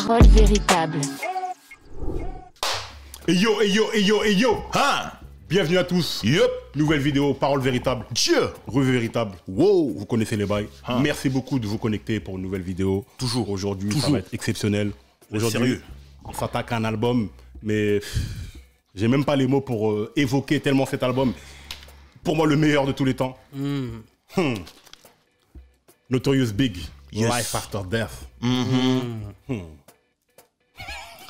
Parole véritable. Et yo, et yo, et yo, et yo. Hein? Bienvenue à tous. Yup. Nouvelle vidéo, Parole véritable. Dieu. Revue véritable. Wow. Vous connaissez les bails. Hein. Merci beaucoup de vous connecter pour une nouvelle vidéo. Toujours. Aujourd'hui, ça Toujours. va être exceptionnel. Aujourd'hui, Sérieux. on s'attaque à un album, mais j'ai même pas les mots pour évoquer tellement cet album. Pour moi, le meilleur de tous les temps. Notorious Big. Yes. Life After Death.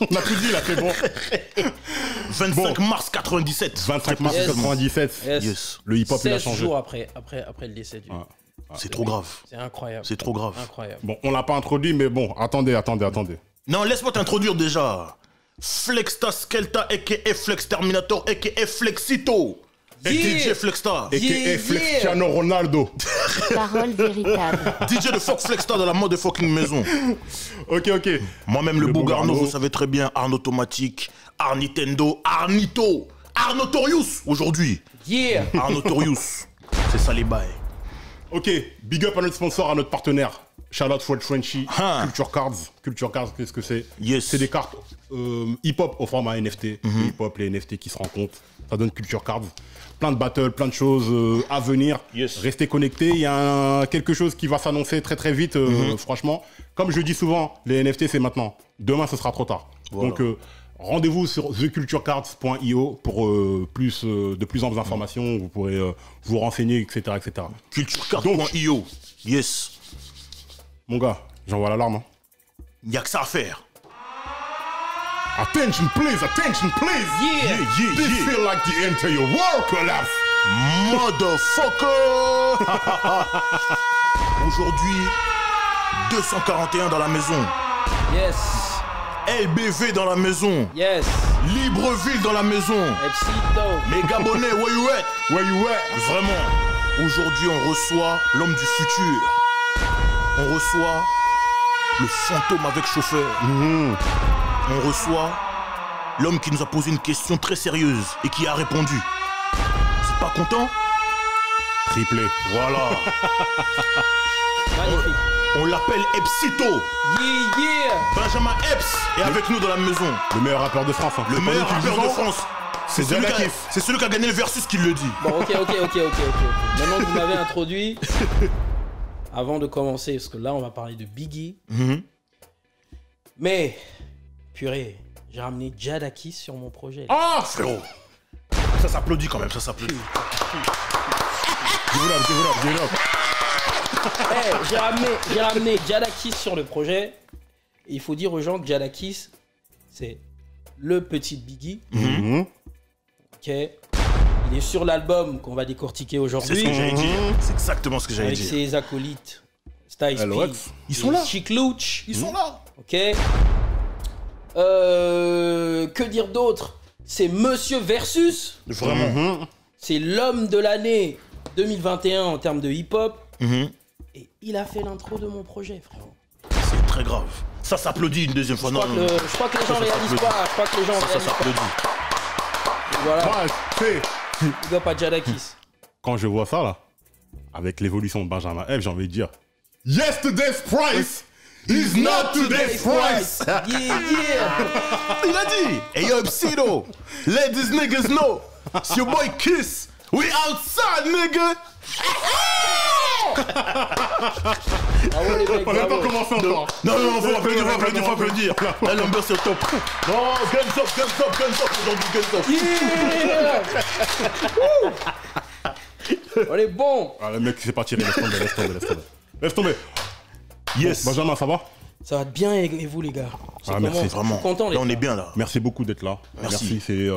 On a tout dit là, c'est bon. 25 mars 97. 25 mars Yes. 97. Yes. Le hip-hop, il a 16 changé. jours après le décès du... Ah. C'est trop grave. C'est incroyable. C'est trop grave. Incroyable. Bon, on l'a pas introduit, mais bon, attendez. Non, laisse-moi t'introduire déjà. Flexta Skelta, a.k.a. Flex Terminator, a.k.a. Flexito. Et Yeah. DJ Flexta. Et Yeah, Cristiano Ronaldo. Parole véritable. DJ de Fuck Flexta dans la mode de fucking maison. Ok. Moi-même, le beau Garneau, Garneau. vous savez très bien. Arnotomatique, Arnitendo, Arnito, Arnotorius aujourd'hui. Yeah. Arnotorius. C'est ça les bails. Ok, big up à notre sponsor, à notre partenaire. Shout out Fred Frenchy, Hein. Culture Cards. Culture Cards, qu'est-ce que c'est? Yes. C'est des cartes hip-hop au format NFT. Les hip-hop, les NFT qui se rencontrent. Ça donne Culture Cards. Plein de battles, plein de choses à venir. Yes. Restez connectés. Il y a quelque chose qui va s'annoncer très très vite, franchement. Comme je dis souvent, les NFT, c'est maintenant. Demain, ce sera trop tard. Voilà. Donc, rendez-vous sur theculturecards.io pour de plus amples informations. Vous pourrez vous renseigner, etc. Culturecard.io. Yes. Mon gars, j'envoie l'alarme. Hein. Y'a que ça à faire. Attention please. Yeah. This feel like the entire world collapse. Motherfucker. Aujourd'hui, 241 dans la maison. Yes. LBV dans la maison. Yes. Libreville dans la maison. Epsito. Les Gabonais, where you at? Where you at? Vraiment. Aujourd'hui, on reçoit l'homme du futur. On reçoit le fantôme avec chauffeur. On reçoit l'homme qui nous a posé une question très sérieuse et qui a répondu. Vous êtes pas content? Triplé. Voilà. Magnifique. On l'appelle Epsito. Yeah. Benjamin Epps est avec nous dans la maison. Le meilleur rappeur de France. Hein. Le C'est pas meilleur nous qui le rappeur de disons. France. C'est celui qui a- Jadakis. C'est celui qui a gagné le versus qui le dit. Bon, ok. Maintenant que vous m'avez introduit, avant de commencer, parce que là, on va parler de Biggie. Mais, purée, j'ai ramené Jadakis sur mon projet. Ah, frérot. Ça s'applaudit quand même, ça s'applaudit. Give it up. J'ai ramené Jadakis sur le projet. Et il faut dire aux gens que Jadakis, c'est le petit Biggie. Ok. Il est sur l'album qu'on va décortiquer C'est ce aujourd'hui. que j'allais dire. C'est exactement ce que j'allais Avec dire. ses acolytes. Styles LOX. P. Ils sont là. Chic Louch. Ils sont là. Ok. Que dire d'autre? C'est Monsieur Versus. Vraiment. C'est l'homme de l'année 2021 en termes de hip-hop. Et il a fait l'intro de mon projet, frérot. C'est très grave. Ça s'applaudit une deuxième fois. Je crois que les gens réalisent pas. Je crois que les gens Ça réalisent pas. s'applaudit. Voilà. Moi, tu sais, Big up à Jadakis. quand je vois ça là, avec l'évolution de Benjamin F, j'ai envie de dire Yesterday's price is not today's price. Yeah. Il a dit. Hey yo, Epsito. Let these niggas know. It's your boy Kiss. We outside, nigga. Bravo les mecs, On n'a pas bravo. commencé encore. Non, faut applaudir. Là, l'ambiance est au top. Non, guns up. Aujourd'hui, guns up. Yeah. On est bon. Ah, le mec qui s'est pas tiré, laisse tomber. Yes. Bon, Benjamin, ça va? Ça va bien et vous les gars? C'est merci, comment? Vraiment. Content les Là, on gars. est bien là. Merci beaucoup d'être là. Merci. C'est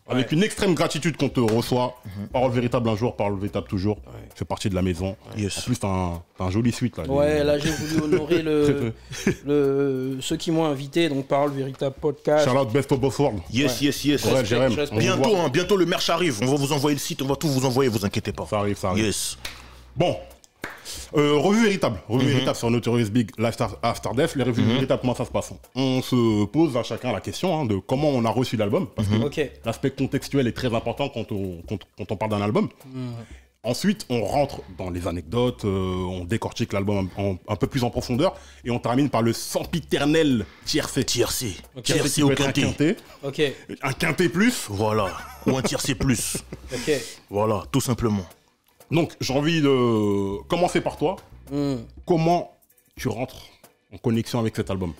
avec une extrême gratitude qu'on te reçoit. Parole véritable un jour, parole véritable toujours. Tu fais partie de la maison. Yes. En plus, t'as un joli suite là. Ouais, là j'ai voulu honorer ceux qui m'ont invité, donc Parole Véritable Podcast. Shout out Best of Both Worlds. Yes. Ouais, Jérém, je respecte. on vous Bientôt, voit. bientôt le merch arrive. On va vous envoyer le site, on va tout vous envoyer, vous inquiétez pas. Ça arrive. Yes. Bon. Revue véritable sur Notorious Big, Life After Death. Les revues véritables, comment ça se passe? On se pose à chacun la question hein, de comment on a reçu l'album, parce que Ok. l'aspect contextuel est très important quand on parle d'un album. Ensuite, on rentre dans les anecdotes, on décortique l'album un peu plus en profondeur et on termine par le sempiternel tiercé. Tiercé. Ok. Tiercé Peut au être un quintet. quintet, Ok, un quintet plus. Voilà. Ou un tiercé plus. ok. Voilà, tout simplement. Donc, j'ai envie de commencer par toi. Comment tu rentres en connexion avec cet album?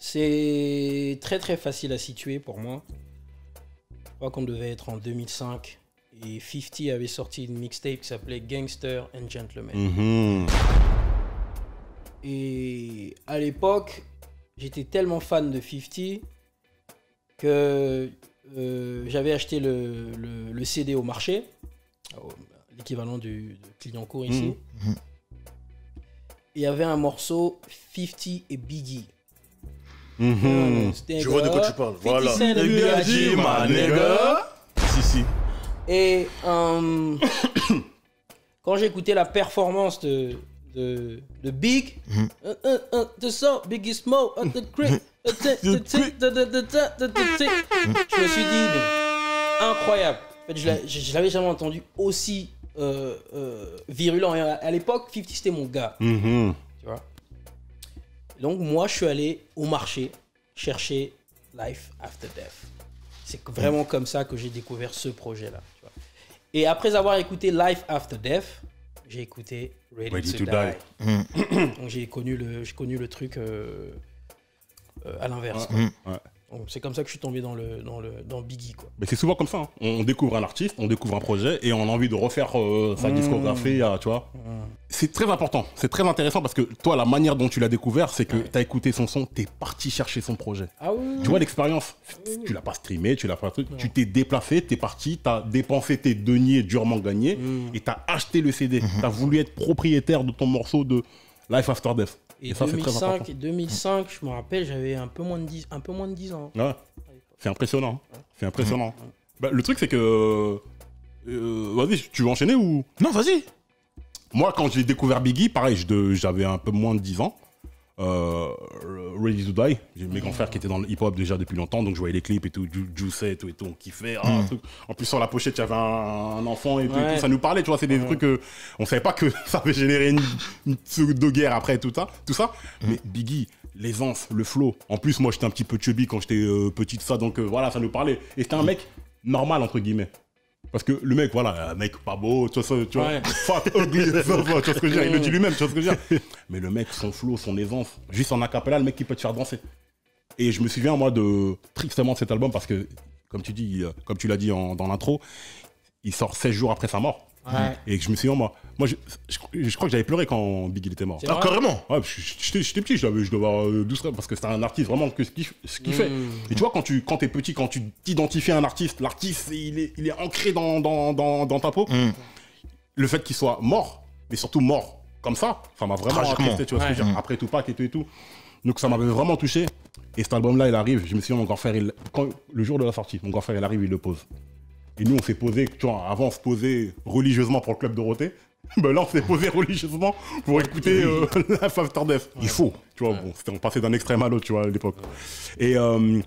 C'est très très facile à situer pour moi. Je crois qu'on devait être en 2005 et 50 avait sorti une mixtape qui s'appelait Gangster and Gentleman. Mhm. Et à l'époque, j'étais tellement fan de 50 que j'avais acheté le CD au marché, l'équivalent du Clignancourt ici. Et il y avait un morceau 50 et Biggie. C'était un Je vois de quoi gars, tu parles. 50 Voilà. Cent and Biggie, ma nigga. Si. Et quand j'ai écouté la performance de Big, the song Biggie Smoke, the Creek, je me suis dit, mais incroyable. En fait, je l'avais jamais entendu aussi virulent. Et à l'époque, 50 c'était mon gars. Mhm. Tu vois. Donc moi, je suis allé au marché chercher Life After Death. C'est vraiment comme ça que j'ai découvert ce projet-là. Tu vois. Et après avoir écouté Life After Death, j'ai écouté Ready to Die. Donc j'ai connu le truc à l'inverse. quoi. Ouais. Donc, c'est comme ça que je suis tombé dans Biggie, quoi. Mais c'est souvent comme ça. Hein. On découvre un artiste, on découvre un projet et on a envie de refaire sa discographie, tu vois. C'est très important, c'est très intéressant parce que toi, la manière dont tu l'as découvert, c'est que tu as écouté son son, tu es parti chercher son projet. Ah oui. Tu vois l'expérience, tu l'as pas streamé, tu l'as pas truc, tu t'es déplacé, tu es parti, tu as dépensé tes deniers durement gagnés et tu as acheté le CD. Tu as voulu être propriétaire de ton morceau de Life After Death. Et ça, c'est très important. 2005, je me rappelle, j'avais un peu moins de 10 ans. Ouais. C'est impressionnant. C'est impressionnant. Bah, le truc, c'est que. Vas-y, tu veux enchaîner ou. Non, vas-y. Moi, quand j'ai découvert Biggie, pareil, j'avais un peu moins de 10 ans. Ready to Die. J'ai mes grands frères qui étaient dans le hip-hop déjà depuis longtemps, donc je voyais les clips et tout, Juice et tout, on kiffait. Truc. En plus, sur la pochette, il y avait un enfant et tout, et tout, ça nous parlait, tu vois, c'est des trucs on savait pas que ça avait généré une pseudo-guerre après tout ça. Mais Biggie, l'aisance, le flow. En plus, moi, j'étais un petit peu chubby quand j'étais petit, tout ça, donc voilà, ça nous parlait. Et c'était un mec normal, entre guillemets. Parce que le mec, voilà, un mec pas beau, tu vois, fat, ugly, tu vois ce que je veux dire, il le dit lui-même, tu vois ce que je veux dire. Mais le mec, son flow, son aisance, juste en acapella, le mec qui peut te faire danser. Et je me souviens, moi, tristement de cet album parce que, comme tu l'as dit dans l'intro, il sort 16 jours après sa mort. Ouais. Et je me souviens, moi je crois que j'avais pleuré quand Biggie était mort. C'est vrai Carrément. Ouais, j'étais petit, je devais avoir 12 ans, parce que c'était un artiste vraiment que ce qu'il fait. Et tu vois, quand t'es petit, quand tu t'identifies à un artiste, l'artiste, il est ancré dans ta peau. Le fait qu'il soit mort, mais surtout mort comme ça m'a vraiment attristé, tu vois ce que je veux dire. Après Tupac et tout. Donc ça m'avait vraiment touché. Et cet album-là, il arrive, je me souviens, mon grand frère, le jour de la sortie, mon grand frère, il arrive, il le pose. Et nous, on s'est posé, tu vois, avant, on se posait religieusement pour le Club Dorothée. Ben là, on s'est posé religieusement pour écouter Life After Death. Il faut, tu vois, bon, on passait d'un extrême à l'autre, tu vois, à l'époque. Et on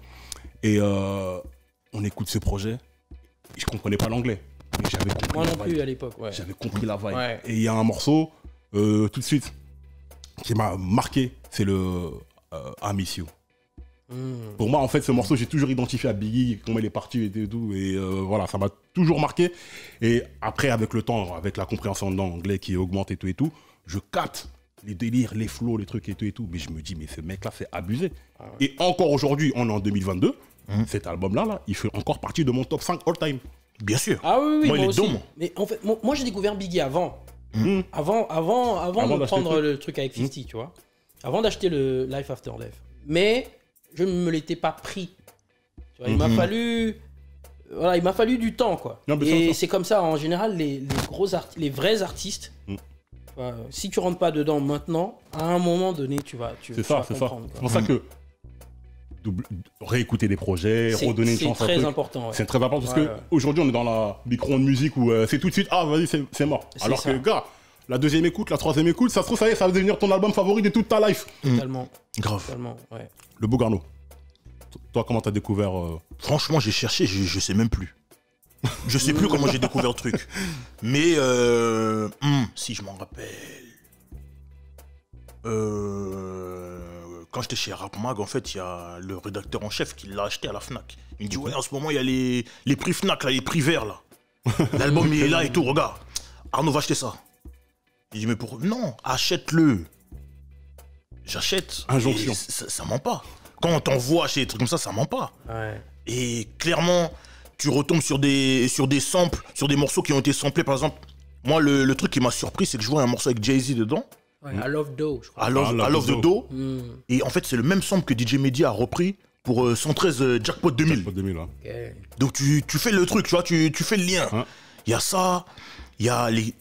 écoute ce projet, et je comprenais pas l'anglais. Mais j'avais compris. Moi non plus à l'époque, ouais. J'avais compris la vibe. Ouais. Et il y a un morceau, tout de suite, qui m'a marqué, c'est le I Miss You. Pour moi, en fait, ce morceau, j'ai toujours identifié à Biggie, comment il est parti et tout. Et voilà, ça m'a toujours marqué. Et après, avec le temps, avec la compréhension de l'anglais qui augmente et tout, je capte les délires, les flows, les trucs et tout. Mais je me dis, mais ce mec-là, c'est abusé. Et encore aujourd'hui, on est en 2022, cet album-là, il fait encore partie de mon top 5 all-time. Bien sûr. Ah oui, Moi, il est aussi. dedans. Mais en fait, moi j'ai découvert Biggie avant. Avant de prendre le truc avec 50, tu vois. Avant d'acheter le Life After Death. Mais je ne me l'étais pas pris. Tu vois, il m'a fallu du temps, quoi. Non, et c'est comme ça, en général, les vrais artistes, si tu rentres pas dedans maintenant, à un moment donné, tu vas comprendre. C'est pour ça que réécouter des projets, redonner une chance à un truc. C'est très important. Ouais. C'est très important parce qu'aujourd'hui, on est dans la micro-ondes musique où c'est tout de suite, vas-y, c'est mort. Alors que, gars, la deuxième écoute, la troisième écoute, ça se trouve, ça va devenir ton album favori de toute ta life. Totalement. Grave. Totalement, ouais. Le beau Garneau. Toi, comment t'as découvert Franchement, j'ai cherché, je sais même plus. Je sais plus comment j'ai découvert le truc. Mais si je m'en rappelle. Quand j'étais chez Rap Mag, en fait, il y a le rédacteur en chef qui l'a acheté à la Fnac. Il me dit ouais, en ce moment il y a les prix Fnac là, les prix verts là. L'album il est là et tout, regarde. Arnaud va acheter ça. Il dit mais pourquoi? Non, achète-le. J'achète. Injonction. Ça ment pas. Quand on t'envoie chez des trucs comme ça ment pas. Ouais. Et clairement, tu retombes sur des samples, sur des morceaux qui ont été samplés. Par exemple, moi, le truc qui m'a surpris, c'est que je vois un morceau avec Jay-Z dedans. Ouais, I Love Doe, je crois. I Love the Doe. Et en fait, c'est le même sample que DJ Mehdi a repris pour 113 Jackpot 2000. Jackpot 2000, hein. Okay. Donc tu fais le truc, tu vois, tu fais le lien. Il y a ça, il y a les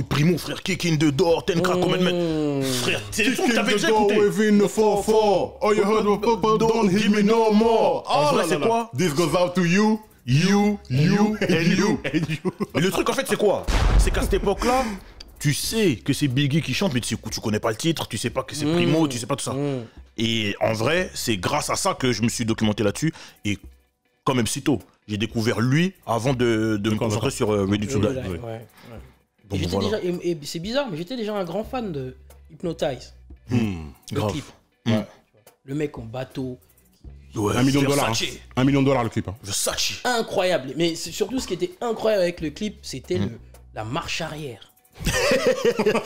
Primo, frère, Kick in the Door, Ten Crack Commandment. Frère, c'est des sons que t'avais déjà écouté. Within the 4-4. Oh, you heard of people, don't hit me no more. En vrai, c'est quoi? This goes out to you, you, and you. Mais le truc, en fait, c'est quoi? C'est qu'à cette époque-là, tu sais que c'est Biggie qui chante, mais tu connais pas le titre, tu sais pas que c'est Primo, tu sais pas tout ça. Et en vrai, c'est grâce à ça que je me suis documenté là-dessus. Et comme MC Tôt, j'ai découvert lui avant de me concentrer sur Ready to Die. Ouais. Et voilà. Et c'est bizarre, mais j'étais déjà un grand fan de Hypnotize. Le clip. Ouais. Le mec en bateau. Ouais, $1 million. Hein. $1 million le clip. Hein. Versace. Incroyable. Mais surtout, ce qui était incroyable avec le clip, c'était la marche arrière. En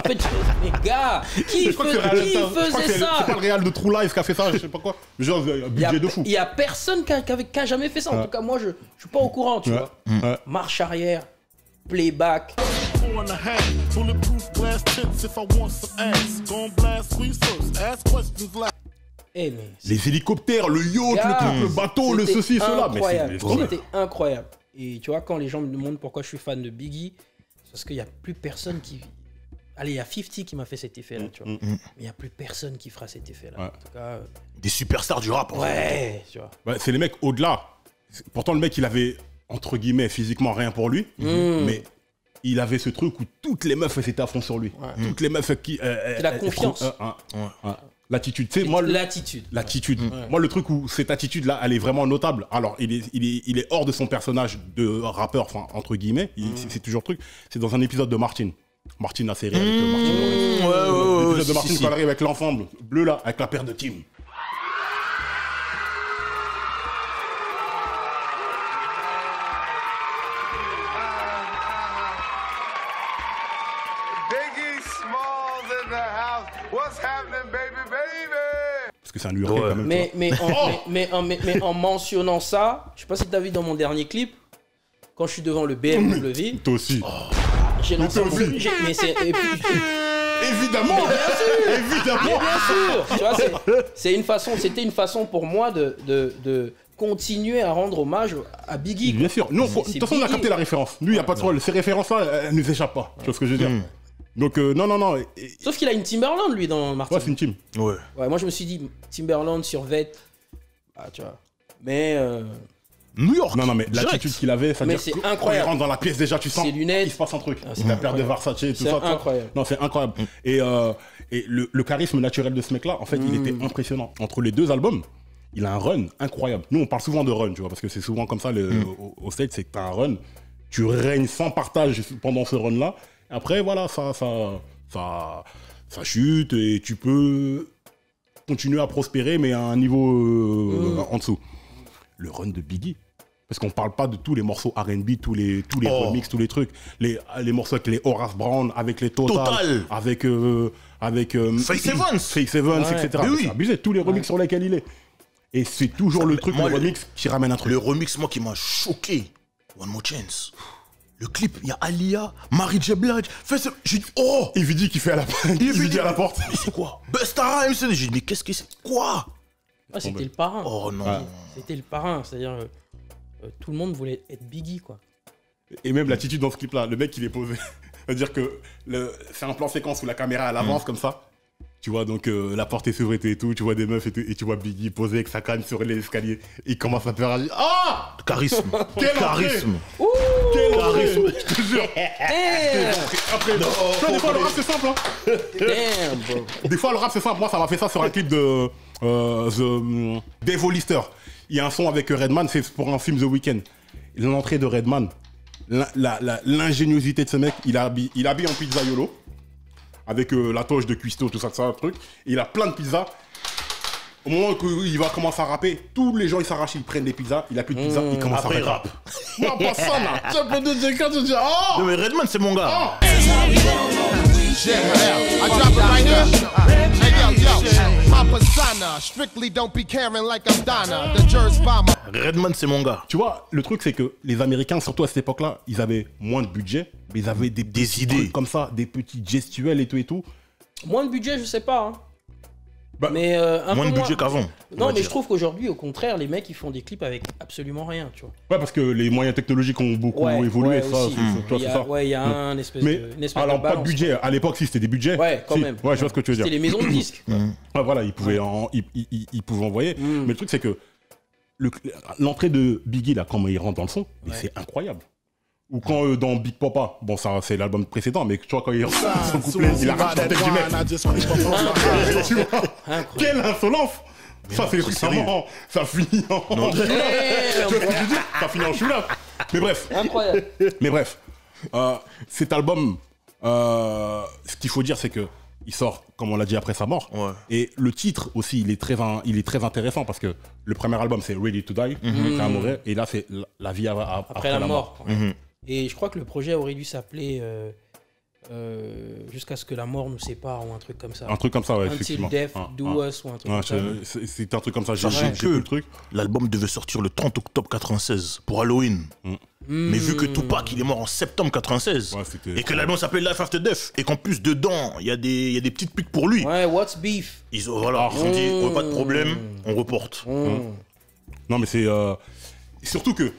fait, mais gars, qui faisait ça? C'est pas le réal de True Life qui a fait ça, je sais pas quoi. Genre, budget de fou. Il y a personne qui a jamais fait ça. En tout cas, moi, je suis pas au courant, tu vois. Marche arrière, playback. Les hélicoptères, le yacht, le bateau, le ceci, cela. C'était incroyable. Et tu vois, quand les gens me demandent pourquoi je suis fan de Biggie, c'est parce qu'il n'y a plus personne qui... Allez, il y a 50 qui m'a fait cet effet-là, tu vois. Mais il n'y a plus personne qui fera cet effet-là. En tout cas... Des superstars du rap. Ouais, tu vois. Ouais, c'est les mecs au-delà. Pourtant, le mec, il avait, entre guillemets, physiquement rien pour lui. Mais... il avait ce truc où toutes les meufs étaient à fond sur lui. Toutes les meufs qui... la confiance. L'attitude, tu sais, moi... L'attitude. Moi, le truc où cette attitude-là, elle est vraiment notable. Alors, il est hors de son personnage de rappeur, enfin, entre guillemets. C'est toujours le truc. C'est dans un épisode de Martin. Martin, la série avec Martin Lawrence. L'épisode de Martin, quand il arrive avec l'enfant bleu, là, avec la paire de Tim. Parce que c'est un lui quand même. Mais en mentionnant ça, je sais pas si t'as vu dans mon dernier clip, quand je suis devant le BMW. Toi aussi. J'ai lancé mon... Mais c'est... Évidemment. Évidemment. Bien sûr. Tu vois, c'était une façon pour moi de continuer à rendre hommage à Biggie. Bien sûr. Nous, de toute façon, on a capté la référence. Nous, il n'y a pas de problème. Ces références-là, elles ne nous échappent pas. Tu vois ce que je veux dire? Donc, non. Sauf qu'il a une Timberland, lui, dans Martin. Ouais, c'est une team. Ouais, moi, je me suis dit, Timberland sur Vette. Ah, tu vois. Mais... New York. Non, mais l'attitude qu'il avait, ça veut dire c'est que incroyable. quand il rentre dans la pièce, déjà, tu sens qu'il se passe un truc. La paire de Versace et tout ça. C'est incroyable. Non, c'est incroyable. Et le charisme naturel de ce mec-là, en fait, il était impressionnant. Entre les deux albums, il a un run incroyable. Nous, on parle souvent de run, tu vois, parce que c'est souvent comme ça au States, c'est que t'as un run, tu règnes sans partage pendant ce run-là. Après, voilà, ça chute et tu peux continuer à prospérer, mais à un niveau en dessous. Le run de Biggie. Parce qu'on parle pas de tous les morceaux R&B, tous les remixes, tous les trucs. Les morceaux avec les Horace Brown, avec les Total. Avec Faith Evans, etc. Oui. C'est abusé, tous les remixes sur lesquels il est. Et c'est toujours le truc, le remix qui ramène un truc. Le remix, moi, qui m'a choqué. One More Chance. Le clip, il y a Alia, Mary J. Blige. J'ai dit, oh! Evie qui fait à la porte. Mais c'est quoi? Busta Rhymes. J'ai dit, mais qu'est-ce que c'est? Quoi? C'était le parrain. Oh non. C'était le parrain. C'est-à-dire, tout le monde voulait être Biggie, quoi. Et même l'attitude dans ce clip-là, le mec, il est posé. C'est-à-dire que c'est un plan séquence où la caméra, elle avance comme ça. Tu vois, donc la porte est s'ouvre et tout, tu vois des meufs et tout, et tu vois Biggie posé avec sa canne sur les escaliers. Il commence à te faire agir. Ah! Charisme. Quel charisme. Quel charisme. Je te jure. Après, des fois, le rap, c'est simple. Hein. Damn, bro. Des fois, le rap, c'est simple. Moi, ça m'a fait ça sur un clip de Dave Lister. Il y a un son avec Redman, c'est pour un film The Weeknd. l'entrée de Redman, l'ingéniosité de ce mec, il habille en pizzaiolo, avec la toche de cuistot, tout ça, truc. Et il a plein de pizzas. Au moment où il va commencer à rapper, tous les gens ils s'arrachent, ils prennent des pizzas, il a plus de pizza, il commence Après, à il rap. rappe. Non, pas ça là. Tu peux te dire quand tu dis oh. Non, mais Redman, c'est mon gars. I drop it right now. Hey, yo, my persona. Strictly don't be caring like I'm Donna. The Jersey bomber. Redman, c'est mon gars. Tu vois, le truc c'est que les Américains, surtout à cette époque-là, ils avaient moins de budget, mais ils avaient des idées comme ça, des petits gestuels et tout. Moins de budget, je sais pas. Hein. Bah, mais un Moins peu de budget qu'avant. Non, mais je trouve qu'aujourd'hui, au contraire, les mecs, ils font des clips avec absolument rien, tu vois. Ouais, parce que les moyens technologiques ont beaucoup évolué, ça, aussi. tu vois, c'est ça. Ouais, il y a un espèce Mais, de. Une espèce alors, de pas de balance, budget. À l'époque, si c'était des budgets. Ouais, quand si. même. Ouais, je vois ce que tu veux dire. C'était les maisons de disques. Ah, voilà, ils pouvaient, ils pouvaient envoyer. Mais le truc, c'est que l'entrée de Biggie, là, comment il rentre dans le son, mais c'est incroyable. Ou quand dans Big Papa, bon, ça c'est l'album précédent, mais tu vois, quand il rentre dans son couplet, il arrache la tête du mec. Tu vois, quelle insolence! Ça, c'est vraiment. Ça finit en. Tu vois ce que je veux dire? Ça finit en choula. Mais bref. Incroyable. Mais bref. Cet album, ce qu'il faut dire, c'est que il sort, comme on l'a dit, après sa mort. Ouais. Et le titre aussi, il est très intéressant parce que le premier album, c'est Ready to Die, après mourir, et là, c'est La vie après la mort. Et je crois que le projet aurait dû s'appeler Jusqu'à ce que la mort nous sépare ou un truc comme ça. Un truc comme ça, ouais, Until effectivement. Death Do Us ou un truc comme ça. C'est un truc comme ça. Sachez J'ai que le truc. l'album devait sortir le 30 octobre 96 pour Halloween. Mais vu que Tupac il est mort en septembre 96 et que l'album s'appelle Life After Death et qu'en plus dedans il y a des petites piques pour lui. Ouais, What's Beef. Ils ont dit on veut pas de problème, on reporte. Non mais c'est surtout que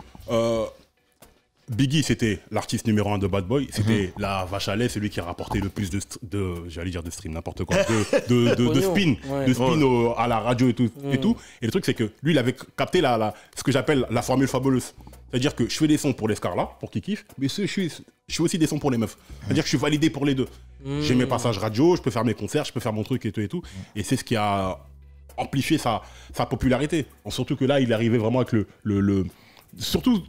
Biggie c'était l'artiste numéro 1 de Bad Boy, c'était la vache à lait, celui qui a rapporté le plus de j'allais dire de stream, n'importe quoi, de spin, à la radio et tout. Et le truc c'est que lui il avait capté ce que j'appelle la formule fabuleuse. C'est-à-dire que je fais des sons pour les Scarla, pour qu'ils kiffent, mais je fais aussi des sons pour les meufs. C'est-à-dire que je suis validé pour les deux. J'ai mes passages radio, je peux faire mes concerts, je peux faire mon truc et tout. Et c'est ce qui a amplifié sa popularité. Surtout que là, il est arrivé vraiment avec surtout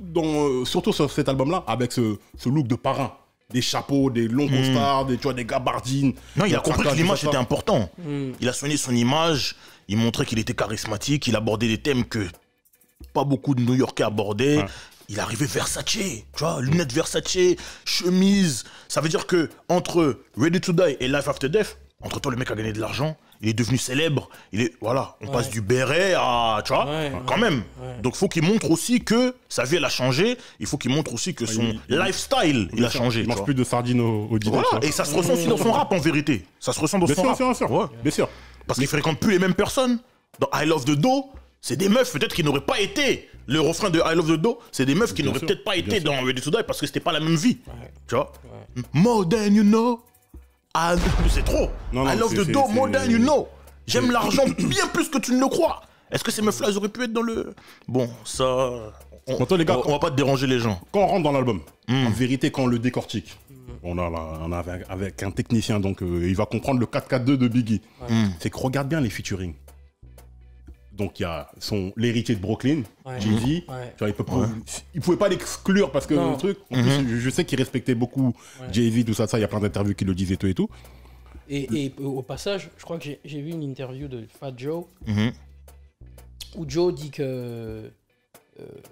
sur cet album-là, avec ce look de parrain. Des chapeaux, des longs costards, des gabardines. Non, il a compris que l'image était important. Il a soigné son image, il montrait qu'il était charismatique, il abordait des thèmes que pas beaucoup de New-Yorkais abordaient. Ouais. Il est arrivé Versace, tu vois, lunettes Versace, chemise. Ça veut dire que entre Ready to Die et Life After Death, entre-temps le mec a gagné de l'argent, il est devenu célèbre, on passe du béret à, tu vois, quand même. Donc faut qu'il montre aussi que sa vie elle a changé, il faut qu'il montre aussi que son lifestyle il a changé. Il mange plus de sardines au dîner. Voilà, et ça se ressent aussi dans son rap en vérité. Ça se ressent dans son rap. Bien sûr. Parce qu'il fréquente plus les mêmes personnes. Dans I Love the Do, c'est des meufs peut-être qui n'auraient pas été. Le refrain de I Love the Do, c'est des meufs qui n'auraient peut-être pas été dans Ready to Die parce que c'était pas la même vie. Tu vois? More than you know. C'est trop. I love the Do, more than you know. J'aime l'argent bien plus que tu ne le crois. Est-ce que ces meufs-là, elles auraient pu être dans le... Bon, ça... Les gars, on va pas déranger les gens. Quand on rentre dans l'album, en vérité, quand on le décortique, on a avec un technicien, donc il va comprendre le 4-4-2 de Biggie. C'est que regarde bien les featuring. Donc il y a l'héritier de Brooklyn, Jay-Z. Il pouvait pas l'exclure parce que le truc, en plus, je sais qu'il respectait beaucoup Jay-Z, tout ça, il y a plein d'interviews qui le disaient tout et tout. Et au passage, je crois que j'ai vu une interview de Fat Joe où Joe dit que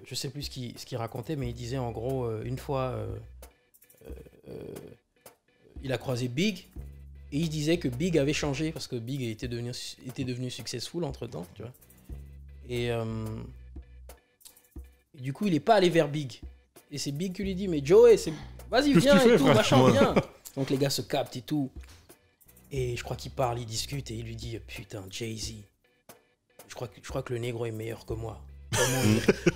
je sais plus ce qu'il racontait, mais il disait en gros une fois il a croisé Big et il disait que Big avait changé parce que Big était devenu successful entre temps, tu vois. Et du coup il est pas allé vers Big et c'est Big qui lui dit mais Joe vas-y viens et tout machin viens. Donc les gars se captent et tout. Et je crois qu'il parle, il discute et il lui dit putain Jay-Z, je crois que le négro est meilleur que moi.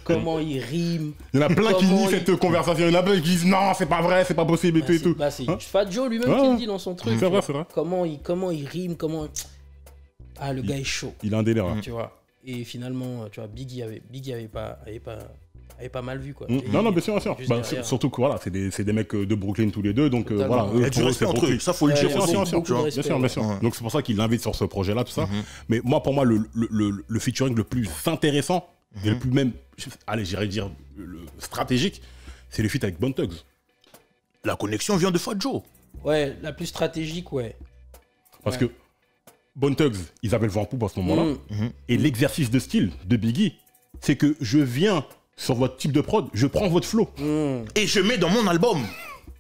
Comment il rime. Il y en a plein qui nient cette conversation. Il y en a plein qui disent non c'est pas vrai, c'est pas possible et tout. C'est Fat Joe lui-même qui le dit dans son truc. C'est vrai. Comment il rime, le gars est chaud. Il a un délire. Tu vois. Et finalement, tu vois, Biggie avait pas mal vu quoi. Non, bien sûr. Surtout que voilà, c'est des mecs de Brooklyn tous les deux, donc voilà. Il y a du respect entre eux, ça faut le dire. Bien sûr. Donc c'est pour ça qu'il l'invite sur ce projet-là, tout ça. Mais moi, pour moi, le featuring le plus intéressant et le plus même allez, j'irais dire le stratégique, c'est le feat avec Bone Thugs. La connexion vient de Fat Joe. Ouais, la plus stratégique, ouais. Parce que Bone Thugs, ils avaient le vent en poupe à ce moment-là. Et l'exercice de style de Biggie, c'est que je viens sur votre type de prod, je prends votre flow. Et je mets dans mon album.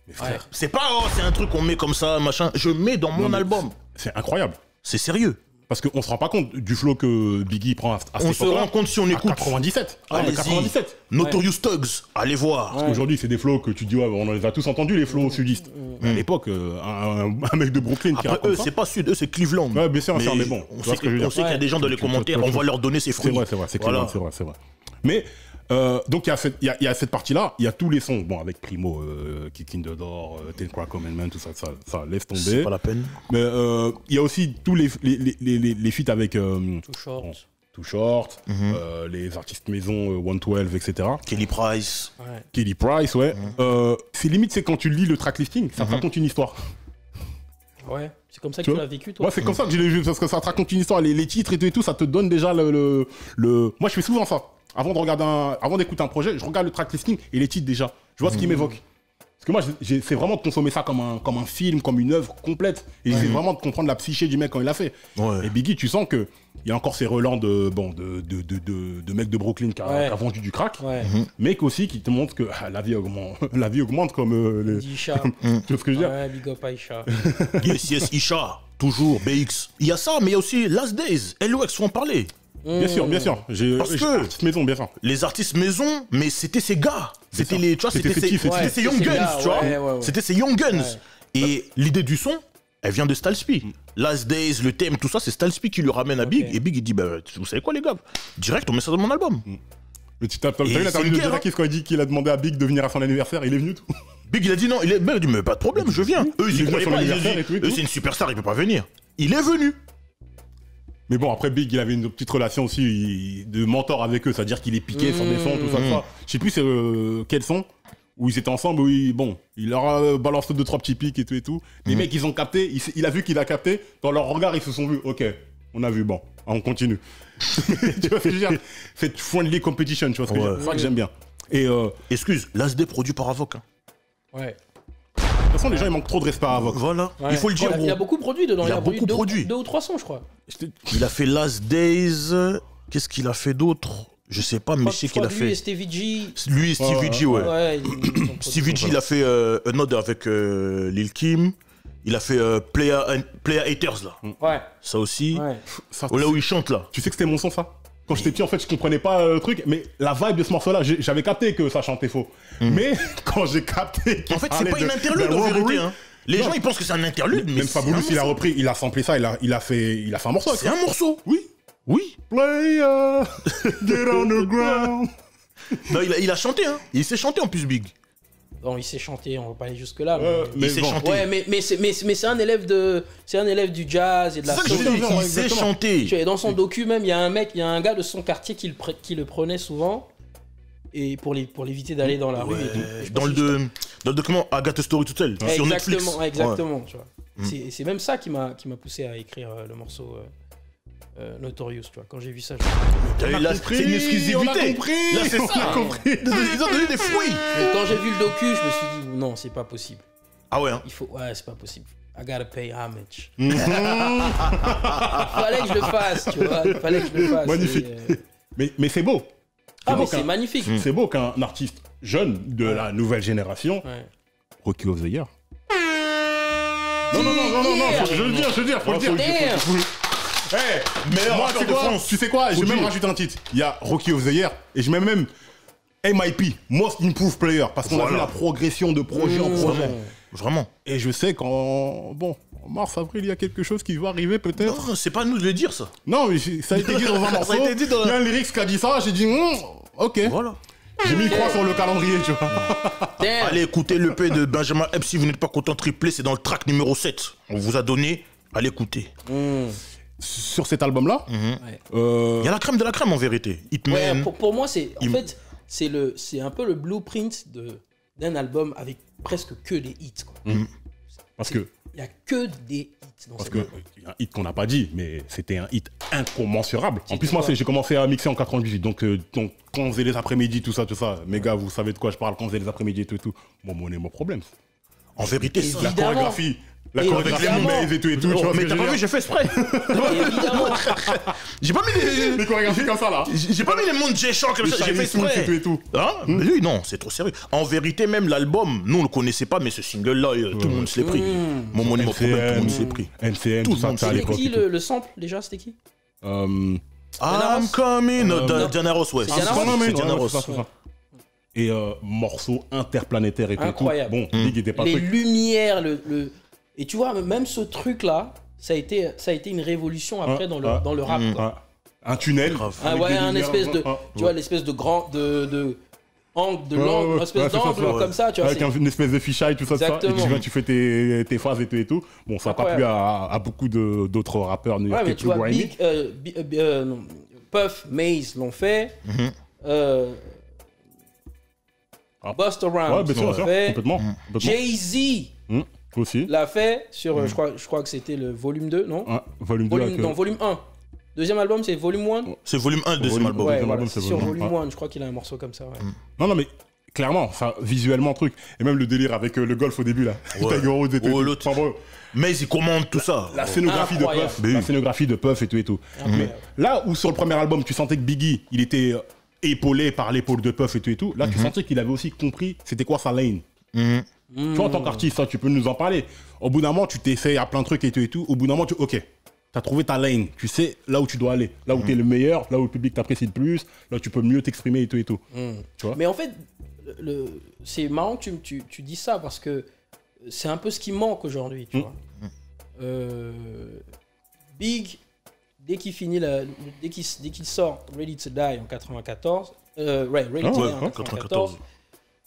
Mais frère, C'est pas, oh, c'est un truc qu'on met comme ça, machin. Je mets dans mon mais album. c'est incroyable. C'est sérieux. Parce qu'on se rend pas compte du flow que Biggie prend à cette On se époque-là. rend compte si on À écoute. 97. Ah, mais Allez-y. 97. Notorious Thugs, allez voir. Parce qu'aujourd'hui, c'est des flows que tu dis, ouais, on les a tous entendus, les flows sudistes. Mais à l'époque, un mec de Brooklyn qui Après raconte eux, ça. c'est pas Sud, eux c'est Cleveland. Ouais, bien sûr, mais bon. On tu vois sait ce que je veux dire. qu'il y a des gens dans les commentaires, on va leur donner ses fruits. C'est vrai, c'est Voilà. clair, c'est vrai. Mais, donc, il y a cette partie-là, il y a tous les sons, bon, avec Primo, Kick in the Door, Ten Crack Commandment, tout ça, ça laisse tomber. C'est pas la peine. Mais il y a aussi tous les feats avec Too Short. Too Short, les artistes maison 112, etc. Kelly Price. Ouais. Kelly Price, ouais. C'est limite, c'est quand tu lis le track listing, ça te raconte une histoire. Ouais, c'est comme ça que Tu tu vois l'as vécu, toi. Moi, c'est comme ça que je l'ai vu, parce que ça te raconte une histoire. Les titres et tout, ça te donne déjà le... Moi, je fais souvent ça. Avant d'écouter un projet, je regarde le track listing et les titres déjà. Je vois ce qui m'évoque. Parce que moi, c'est vraiment de consommer ça comme un film, comme une œuvre complète. Et c'est vraiment de comprendre la psyché du mec quand il l'a fait. Ouais. Et Biggie, tu sens qu'il y a encore ces relents de mecs de Brooklyn qui a vendu du crack. Ouais. Mais aussi qui te montrent que la vie augmente comme les... Isha. Tu vois ce que je veux dire? Ouais, big up Aisha. Yes, Isha. Toujours, BX. Il y a ça, mais il y a aussi Last Days. LOX, faut en parler. Bien sûr. Parce que- Petite maison, bien sûr. Les artistes maison, mais c'était ces gars. C'était ça. les, tu vois, C'était c'était ces ces, petits, c'était c'est ces Young ces Guns, gars, tu vois. ouais. C'était ces Young Guns. Ouais. Et l'idée du son, elle vient de Styles P. Last Days, le thème, tout ça, c'est Styles P qui le ramène à Big. Ok. Et Big, il dit, bah, vous savez quoi, les gars? Direct, on met ça dans mon album. Mais t'as vu c'est l'interview une de guerre, Jadakis quand il dit qu'il a demandé à Big de venir à son anniversaire, il est venu tout. Big, il a dit non, il a dit, mais pas de problème, je viens. Eux, ils y Il est venu croyaient sur pas. Ils l'anniversaire ont et tout, dit, et tout. eux, c'est une superstar, il peut pas venir. Il est venu. Mais bon, après Big, il avait une petite relation aussi de mentor avec eux, c'est-à-dire qu'il les piquait sur des sons, tout ça. Je sais plus c'est quel son où ils étaient ensemble, où il leur a balancé 2-3 petits pics et tout. Les mecs, ils ont capté, il a vu qu'il a capté, dans leur regard, ils se sont vus, ok, on a vu, bon, on continue. Tu vois ce que je veux dire? Cette friendly competition, tu vois ce que je veux dire? C'est ça que j'aime bien. Et de Excuse, Last Day produit par Avoc. Hein. Ouais. toute façon, les gens, ils manquent trop de respect à Avoc. Voilà, Ouais. il faut le dire, Il a gros. beaucoup produit dedans. Il a beaucoup produit. 2 ou 3 sons, je crois. Il a fait Last Days. Qu'est-ce qu'il a fait d'autre? Je sais pas, mais je sais qu'il a Lui fait. et Stevie G. Lui et Stevie G, ouais. Ouais, ils ont produit. Stevie G, il a fait Another avec Lil Kim. Il a fait Player Haters, là. Ouais. Ça aussi. Ouais. Ça, Oh, là où il chante, là. Tu sais que c'était mon son, ça? Quand j'étais petit, en fait, je comprenais pas le truc, mais la vibe de ce morceau-là, j'avais capté que ça chantait faux. Mais quand j'ai capté qu'il En fait, c'est parlait pas une de interlude, en robbery, vérité. Hein. Les Non. gens, ils pensent que c'est un interlude, mais même c'est Fabulous, un il a morceau. repris, il a samplé ça, il a fait un morceau. avec C'est ça. un morceau. Oui. Oui. Player, get on the ground. Non, il a chanté, hein. Il sait chanter en plus, Big. Bon, il sait chanter, on va pas aller jusque-là. Il sait bon. chanter. Ouais, mais c'est un élève du jazz et de la C'est ça que je soul. dis, il sait exactement. chanter. Tu vois, et dans son docu même, il y a un gars de son quartier qui le prenait souvent et pour l'éviter d'aller dans la rue. Et tout. Je sais pas Dans si le document Agatha Story to Tell, sur Netflix. Exactement, tu vois. C'est même ça qui m'a poussé à écrire le morceau Notorious, tu vois. Quand j'ai vu ça, je... Ouais. Là, c'est une exclusivité. On a compris. Là, c'est ça. On a compris. Ils ont donné des fruits. Et quand j'ai vu le docu, je me suis dit non, c'est pas possible. Ah ouais, hein. C'est pas possible. I gotta pay homage. Il fallait que je le fasse, tu vois. Il fallait que je le fasse. Magnifique. Mais c'est beau. Ah, beau mais c'est qu'un- magnifique. C'est beau qu'un artiste jeune de la nouvelle génération, Ouais. Rookie of the Year. Non, je veux le dire, faut le dire. Damn. Meilleur Moi, rappeur tu sais de quoi, France. tu sais quoi, je Faut vais même dire. rajouter un titre. Il y a Rookie of the Year et je mets même MIP, Most Improved Player, parce qu'on a vu Voilà. la progression de projet en projet. Vraiment. Et je sais qu'en mars, avril, il y a quelque chose qui va arriver peut-être. Non, c'est pas à nous de le dire, ça. Non, mais ça a été dit dans un Ça a morceau. été dit dans- Il y a un lyrics qui a dit ça, j'ai dit, ok. Voilà. J'ai mis une croix sur le calendrier, tu vois. Damn. Allez écouter le P de Benjamin Epps si vous n'êtes pas content triplé, c'est dans le track numéro 7. On vous a donné, allez écouter. Sur cet album-là, Il y a la crème de la crème en vérité. Hitman. Ouais, pour moi, c'est c'est un peu le blueprint d'un album avec presque que des hits, quoi. parce que Il n'y a que des hits dans Parce cet que album. y a un hit qu'on n'a pas dit, mais c'était un hit incommensurable. En C'était plus, moi, quoi? j'ai commencé à mixer en 98. Donc quand on faisait les après-midi, tout ça, mes gars, vous savez de quoi je parle, quand on faisait les après-midi et tout. Bon, mon problème. En vérité, ça. La Évidemment. chorégraphie. La Et chorégraphie, évidemment. et tout, tu vois ce Mais que t'as je veux pas vu, dire. j'ai fait exprès. Évidemment. J'ai pas mis Les chorégraphies comme ça, là. J'ai pas mis les mondes G-Chant comme ça, j'ai fait Chinese exprès. Food et tout. Hein? Mais oui, non, c'est trop sérieux. En vérité, même l'album, nous on le connaissait pas, mais ce single-là, tout le monde se l'est pris. Mon problème, tout le monde se l'est pris. NCM, Tout tout le ça, monde ça à sait. C'était l'époque. qui et tout. le sample déjà? C'était qui? I'm Ross coming, non. Diana Ross, ouais. C'est Diana Ross C'est Ouais, Diana ouais, Ross. c'est ça. Et morceaux interplanétaires et tout. Incroyable. Bon, Big était pas Les truc. lumières, Et tu vois, même ce truc-là, ça a été une révolution après dans le rap. quoi. Ouais. Un tunnel. Grave. Ah avec ouais, des un lumières, espèce de, ouais. tu vois, l'espèce de grand, de angle, de Ouais, l'angle, ouais, une espèce ouais, c'est ça, d'angle ouais. comme ça, tu vois. Avec une espèce de fichaille, tout ça, tout ça. Et Exactement. puis tu fais tes phases et tout. Bon, ça n'a pas plu à beaucoup d'autres rappeurs Ouais, new-yorkais mais tu plus vois, grimy. non, Puff, Maze l'ont fait. Busta Rhymes Ouais, bien sûr, l'a bien sûr, fait. complètement. Jay-Z Aussi. l'a fait sur, je crois que c'était le volume 2, non? Ouais, volume 2. Non, volume 1. Deuxième album, c'est volume 1. C'est volume 1, le deuxième Volume- album. Ouais, deuxième voilà, album, c'est c'est sur volume volume un. 1, je crois qu'il a un morceau comme ça. Ouais. Non, mais clairement, ça, visuellement, truc. Et même le délire avec le golf au début, là. Ouais. Tiger Woods et tout. Ouais, l'autre. Enfin, bon, Mais ils commandent tout ça. la scénographie de Incroyable. Puff. Mais La oui. scénographie de Puff et tout et tout. Incroyable. Mais là où sur le premier album, tu sentais que Biggie, il était épaulé par l'épaule de Puff et tout, là, tu sentais qu'il avait aussi compris c'était quoi sa lane. Tu vois, en tant qu'artiste, ça, tu peux nous en parler. Au bout d'un moment, tu t'essayes à plein de trucs et tout. Au bout d'un moment, ok, t'as trouvé ta lane. Tu sais là où tu dois aller. Là où t'es le meilleur, là où le public t'apprécie le plus, là où tu peux mieux t'exprimer et tout et tout. Tu vois? Mais en fait, c'est marrant que tu dis ça parce que c'est un peu ce qui manque aujourd'hui, tu vois. Big, dès qu'il finit dès qu'il sort Ready to Die en 94, Ready to Die en 94,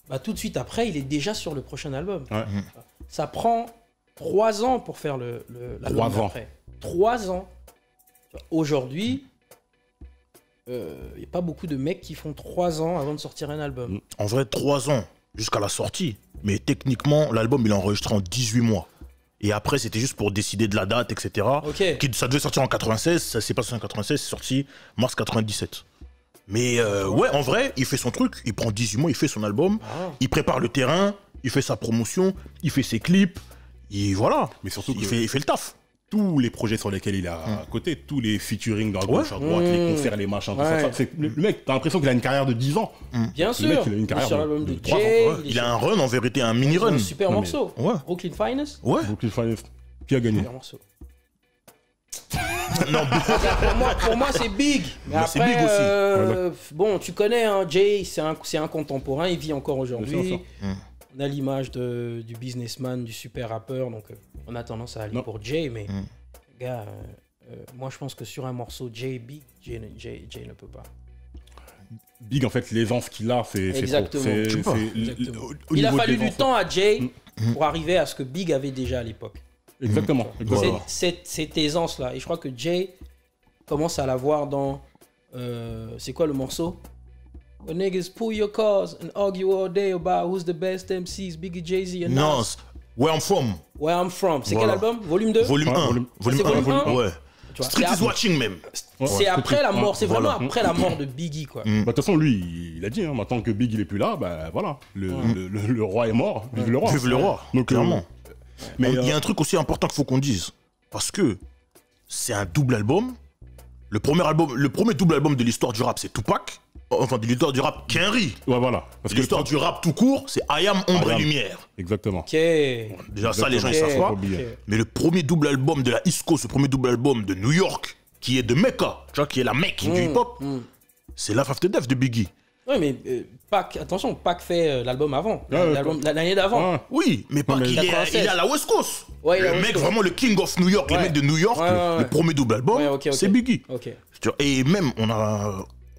bah tout de suite après, il est déjà sur le prochain album. Ouais. Ça prend 3 ans pour faire l'album 3 ans. d'après. 3 ans. Aujourd'hui, il n'y a pas beaucoup de mecs qui font 3 ans avant de sortir un album. En vrai, 3 ans jusqu'à la sortie. Mais techniquement, l'album, il est enregistré en 18 mois. Et après, c'était juste pour décider de la date, etc. Ok. Ça devait sortir en 96, ça s'est passé en 96, c'est sorti mars 97. Mais ouais, en vrai, il fait son truc, il prend 18 mois, il fait son album, il prépare le terrain, il fait sa promotion, il fait ses clips, et voilà. Mais surtout il que- fait le taf. Tous les projets sur lesquels il est à côté, tous les featuring dans gauche, à droite, les concerts, les machins, tout Ouais. ça. Le mec, t'as l'impression qu'il a une carrière de 10 ans. Bien Le sûr. mec, il a une carrière sur de- l'album de de 3 ans, Jay. Ouais, il a un run, en vérité, un il a mini-run. un super Non, mais- morceau. Ouais. Brooklyn Finest. Ouais. Brooklyn Finest. Qui a gagné? Super morceau. Non, Pour moi, c'est Big. Mais Mais après, c'est Big aussi. bon, tu connais, hein, Jay, c'est un contemporain, il vit encore Bien sûr, aujourd'hui. ça. On a l'image du businessman, du super rappeur, donc on a tendance à aller Non. pour Jay, mais gars, moi je pense que sur un morceau Jay, Big, Jay ne peut pas. Big, en fait, l'aisance qu'il a, c'est trop. Exactement. C'est- Je sais pas. c'est- Exactement. au Il a niveau de fallu du l'aisance, temps à Jay pour arriver à ce que Big avait déjà à l'époque. Exactement. exactement. Cette aisance-là. Et je crois que Jay commence à la voir dans... c'est quoi le morceau? When niggas pull your cars and argue all day about who's the best MCs, Biggie, Jay-Z and non, Nas. Where I'm From, Where I'm From. C'est Voilà. quel album? Volume 2? volume Ouais, 1. volume- Volume c'est 1, volume un ouais. Tu vois, Street c'est is watching même. c'est après la mort. C'est vraiment voilà. après la mort de Biggie, quoi. Bah, de toute façon, lui, il a dit, hein, maintenant que Big il est plus là, bah voilà, le roi est mort, vive le roi. Vive le roi, Donc, clairement. mais Il y a un truc aussi important qu'il faut qu'on dise. Parce que c'est un double album. Le premier double album de l'histoire du rap, c'est Tupac. Enfin, de l'histoire du rap, Kenry. ouais, voilà. Parce que L'histoire du rap tout court, c'est I Am, Ombre I et Am. Lumière. Exactement. Ok. Déjà, ça, les gens, ils Exactement. savent pas. Faut oublier. Ok. Mais le premier double album de la East Coast, le premier double album de New York, qui est de Mecca, tu vois, qui est la Mecque du hip-hop, c'est Life After Death de Biggie. Ouais, mais Pac, attention, Pac fait l'album avant. Ouais, L'année d'avant. Ouais. Oui, mais pas mais qu'il est, 96. il est à la West Coast. Ouais, il est à le West mec, Coast. vraiment le king of New York, Ouais. les mecs de New York, Ouais, ouais, le ouais. premier double album, Ouais, ok. c'est Biggie. Ok. Tu vois, et même,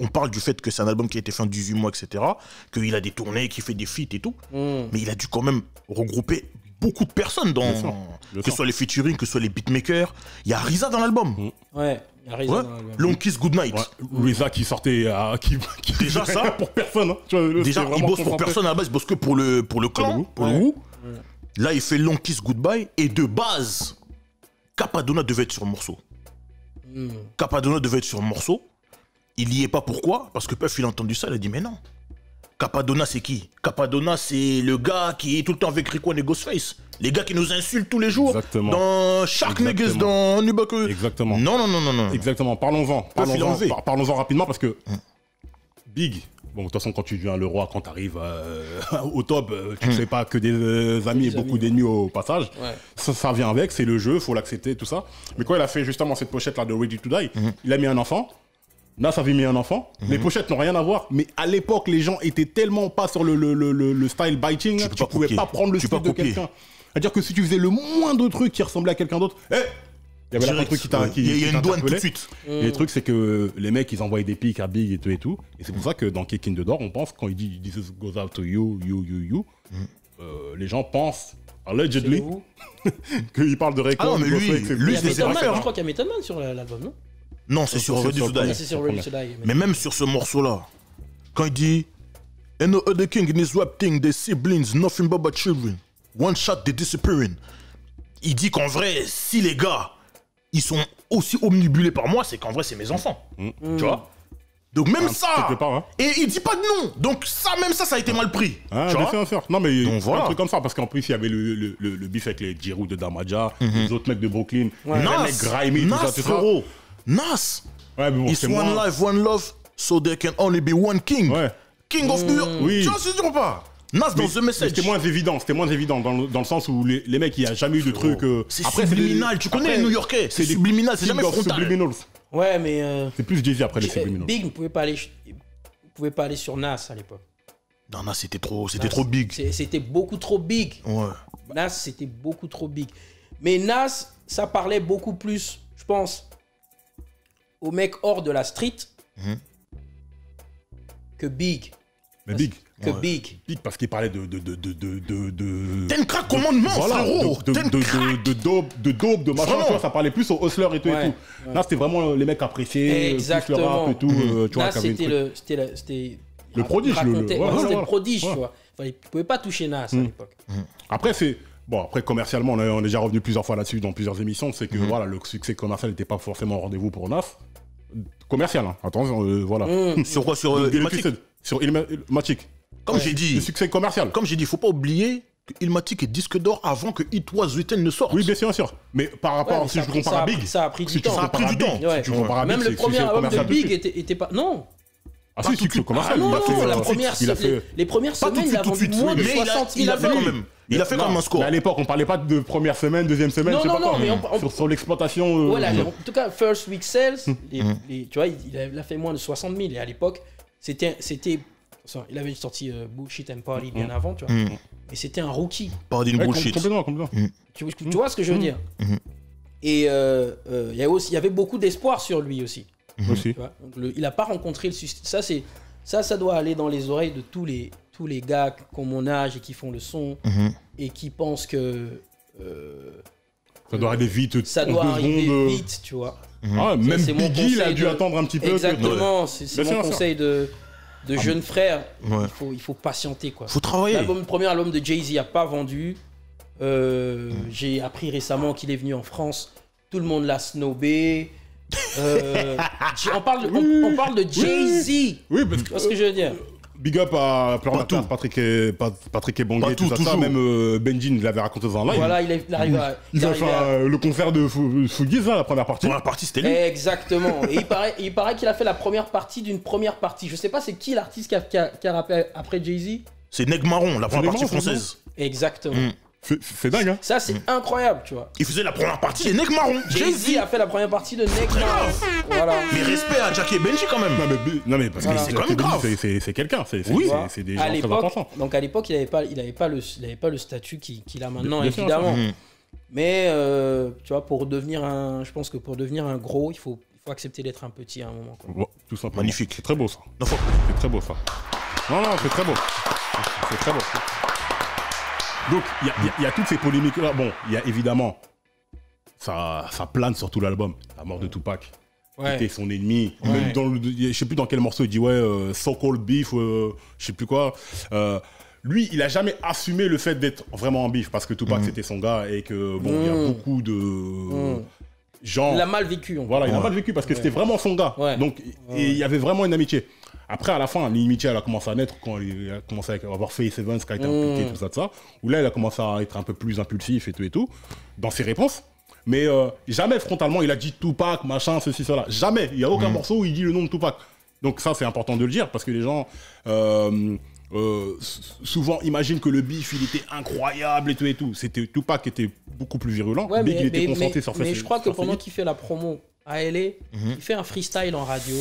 on parle du fait que c'est un album qui a été fait en 18 mois, etc. Qu'il a des tournées, qu'il fait des feats et tout. Mais il a dû quand même regrouper beaucoup de personnes, Bien sûr, bien que sûr. ce soit les featuring, que ce soit les beatmakers. Il y a Riza dans l'album. Ouais, il a raison. Ouais. dans l'album. Long Kiss Goodnight. Ouais. RZA qui sortait, qui Déjà ça. pour personne. Hein. Tu vois, Déjà, c'est il vraiment bosse pour concentré. personne à la base, il bosse que pour le clan, Wu. pour le Ouais. Wu. Là, il fait Long Kiss Goodbye. Et de base, Cappadonna devait être sur le morceau. Cappadonna devait être sur le morceau. Il y est pas, pourquoi? Parce que Puff, il a entendu ça, il a dit mais non. Cappadonna, c'est qui? Cappadonna, c'est le gars qui est tout le temps avec Rico et Ghostface. Les gars qui nous insultent tous les jours. Exactement. Dans Shark Niggas, dans Nubaku. Exactement. Non. Exactement. Parlons-en. enlevé. Parlons-en rapidement parce que Big. Bon, de toute façon, quand tu deviens le roi, quand tu arrives au top, tu ne fais pas que des amis et beaucoup d'ennemis au passage. Ouais. Ça vient avec, c'est le jeu, faut l'accepter, tout ça. Mais quand il a fait justement cette pochette-là de Ready to Die, il a mis un enfant. Nas avait mis un enfant. Les pochettes n'ont rien à voir. Mais à l'époque, les gens étaient tellement pas sur le style biting, tu pouvais pas prendre le style de quelqu'un. C'est-à-dire que si tu faisais le moindre truc qui ressemblait à quelqu'un d'autre, il y avait là un truc qui il y a une douane tout de suite. Et le truc, c'est que les mecs, ils envoyaient des pics à Big et tout. Et c'est pour ça que dans Kicking the Door, on pense, quand il dit This goes out to you, les gens pensent, allegedly, qu'il parle de Raycon. Ah non, mais lui, Je c'est vrai. crois qu'il y a Method Man sur l'album, non? Non, c'est sur Ready to Die. C'est sur Ready to Die. Mais même sur ce morceau-là, quand il dit "And no other king in his rap thing, their siblings, nothing but children. One shot, they disappearing." Il dit qu'en vrai, si les gars, ils sont aussi omnibulés par moi, c'est qu'en vrai, c'est mes enfants. Tu vois? Donc même ça, quelque part, hein. et il dit pas de non. Donc ça, même ça a été mal pris. Ah, tu vois? bien sûr. Non, mais il y a voilà. un truc comme ça, parce qu'en plus, il y avait le bif avec les Giroud de Damaja, les autres mecs de Brooklyn, les mecs grimy, tout ça, tout ça. Frérot. Nas. Ouais, mais bon, It's c'est one moins... life, one love, so there can only be one king. Ouais. King of New York. Oui. Tu vois ce que je veux pas? Nas dans The Message. C'était moins évident dans le sens où les mecs, il n'y a jamais eu de truc. C'est subliminal, tu connais les New Yorkais, c'est subliminal, c'est jamais frontal. Subliminals. Ouais, mais. C'est plus Jay-Z après les subliminals. Big ne pouvait pas aller sur Nas à l'époque. Non, Nas c'était trop big. C'était beaucoup trop big. Ouais. Nas, c'était beaucoup trop big. Mais Nas, ça parlait beaucoup plus, je pense, aux mecs hors de la street que Big. Mais Big. Big. Big parce qu'il parlait de T'es une crack commandement, frérot. de dope, de machin, tu vois, ça parlait plus aux hustlers et tout et tout. Là, c'était vraiment les mecs appréciés, plus le rap et tout. Tu vois, Nas, c'était le prodige. C'était le prodige, tu vois. Tu pouvais pas toucher Nas à l'époque. Après, après, commercialement, on est déjà revenu plusieurs fois là-dessus dans plusieurs émissions, c'est que voilà, le succès commercial n'était pas forcément au rendez-vous pour Nas. Commercial, hein. Attention, voilà. Sur quoi? Sur Illmatic. Sur Illmatic. Comme j'ai dit. Le succès commercial. Comme j'ai dit, faut pas oublier que Illmatic est disque d'or avant que It Was Written ne sorte. Oui, bien sûr. Mais par rapport, si je compare à Big, ça a pris du temps. Ça a pris du temps. Même le premier album de Big était pas. Non. Ah si, succès commercial. Non, les premières semaines, il a vendu moins de 60 000 albums. Il a fait quand même un score. Mais à l'époque, on parlait pas de première semaine, deuxième semaine, Non, mais sur l'exploitation. Voilà, en tout cas, First Week Sales, tu vois, il a fait moins de 60 000. Et à l'époque, c'était. Il avait sorti Bullshit and Party bien avant, tu vois. Mais c'était un rookie. Party and Bullshit. Complètement. Tu vois ce que je veux dire? Et il y avait beaucoup d'espoir sur lui aussi. Aussi. Tu vois, donc il n'a pas rencontré le succès. Ça doit aller dans les oreilles de tous les gars qui ont mon âge et qui font le son et qui pensent que ça doit aller vite. Ça doit arriver vite, tu vois. Même Biggie, il a dû attendre un petit peu. Exactement, c'est mon conseil de jeune frère. Il faut patienter, quoi. Faut travailler. Le premier album de Jay-Z n'a pas vendu. J'ai appris récemment qu'il est venu en France. Tout le monde l'a snobé. On parle de Jay-Z. Oui, parce que. Tu vois ce que je veux dire? Big up à Patrick et Bongué, tout ça. Même Benjin, il l'avait raconté dans un live. Voilà, il arrive à. Ils ont fait le concert de Fougiz, la première partie. La première partie, c'était lui. Exactement. Et il paraît qu'il a fait la première partie d'une première partie. Je sais pas c'est qui l'artiste qui a rappé après Jay-Z. C'est Neg Marron, la première partie française. Exactement. C'est dingue, hein. Ça, c'est incroyable, tu vois. Il faisait la première partie des Neg Marron. Jay-Z a fait la première partie de Neg Marron. Voilà. Mais respect à Jackie et Benji quand même. Non, mais parce que c'est quand même grave. C'est quelqu'un. C'est des gens très importants. Donc à l'époque, il avait pas le statut qu'il a maintenant, évidemment. Mais tu vois, je pense que pour devenir un gros, il faut accepter d'être un petit à un moment, quoi. Ouais, tout simplement. Magnifique. C'est très beau, ça. C'est très beau, ça. Non, c'est très beau. C'est très beau. Donc, il y a toutes ces polémiques-là. Bon, il y a évidemment, ça plane sur tout l'album, la mort de Tupac. Qui était son ennemi. Même je sais plus dans quel morceau il dit, so-called beef, je sais plus quoi. lui, il a jamais assumé le fait d'être vraiment en bif parce que Tupac c'était son gars et que bon, il y a beaucoup de gens. Il a mal vécu. Voilà, il a mal vécu parce que c'était vraiment son gars. Ouais. Donc, et il y avait vraiment une amitié. Après, à la fin, l'amitié, elle a commencé à naître quand il a commencé à avoir fait Seven, Sky impliqué, tout ça. Où là, il a commencé à être un peu plus impulsif et tout, dans ses réponses. Mais jamais frontalement, il a dit Tupac, machin, ceci, cela. Jamais. Il n'y a aucun morceau où il dit le nom de Tupac. Donc ça, c'est important de le dire parce que les gens souvent imaginent que le bif, il était incroyable et tout. C'était Tupac qui était beaucoup plus virulent. Ouais, Big, il était concentré sur mais je crois que pendant qu'il fait la promo à LA, il fait un freestyle en radio.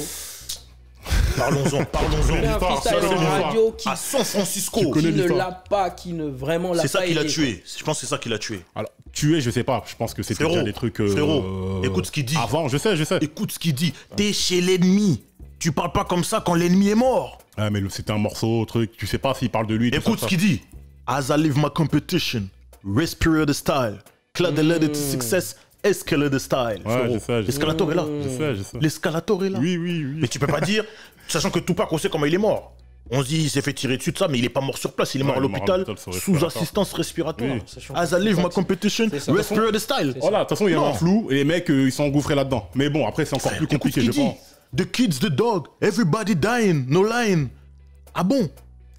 Parlons-en. Il fait un freestyle en radio qui À San Francisco. Tu connais ne l'histoire. l'a pas, qui ne vraiment l'a pas. C'est ça qui l'a aidé, tué. Je pense que c'est ça qui l'a tué. Alors, tuer, je sais pas. Je pense que c'était déjà des trucs. Frérot, écoute ce qu'il dit. Avant, je sais. Écoute ce qu'il dit. T'es chez l'ennemi. Tu parles pas comme ça quand l'ennemi est mort. Ah, mais c'était un morceau, truc. Tu sais pas s'il parle de lui. Écoute ce qu'il dit. As I live my competition, respire the style, clad the ladder to success, escalate the style. Ouais, frérot. je sais. L'escalator est là. Je sais. L'escalator est là. Oui. Mais tu peux pas dire, sachant que Tupac, on sait comment il est mort. On se dit, il s'est fait tirer dessus de ça, mais il est pas mort sur place, il est mort à il est mort à l'hôpital l'hôpital sous sous respiratoire. assistance respiratoire. Oui. Sachant As que I live my Tupac, competition, c'est ça. respire the style. Voilà, de toute façon, il y a Non. un flou et les mecs, ils sont engouffrés là-dedans. Mais bon, après, c'est encore plus Écoute compliqué, ce je qu'il dit. pense. The kids, the dog, everybody dying, no lying. Ah bon?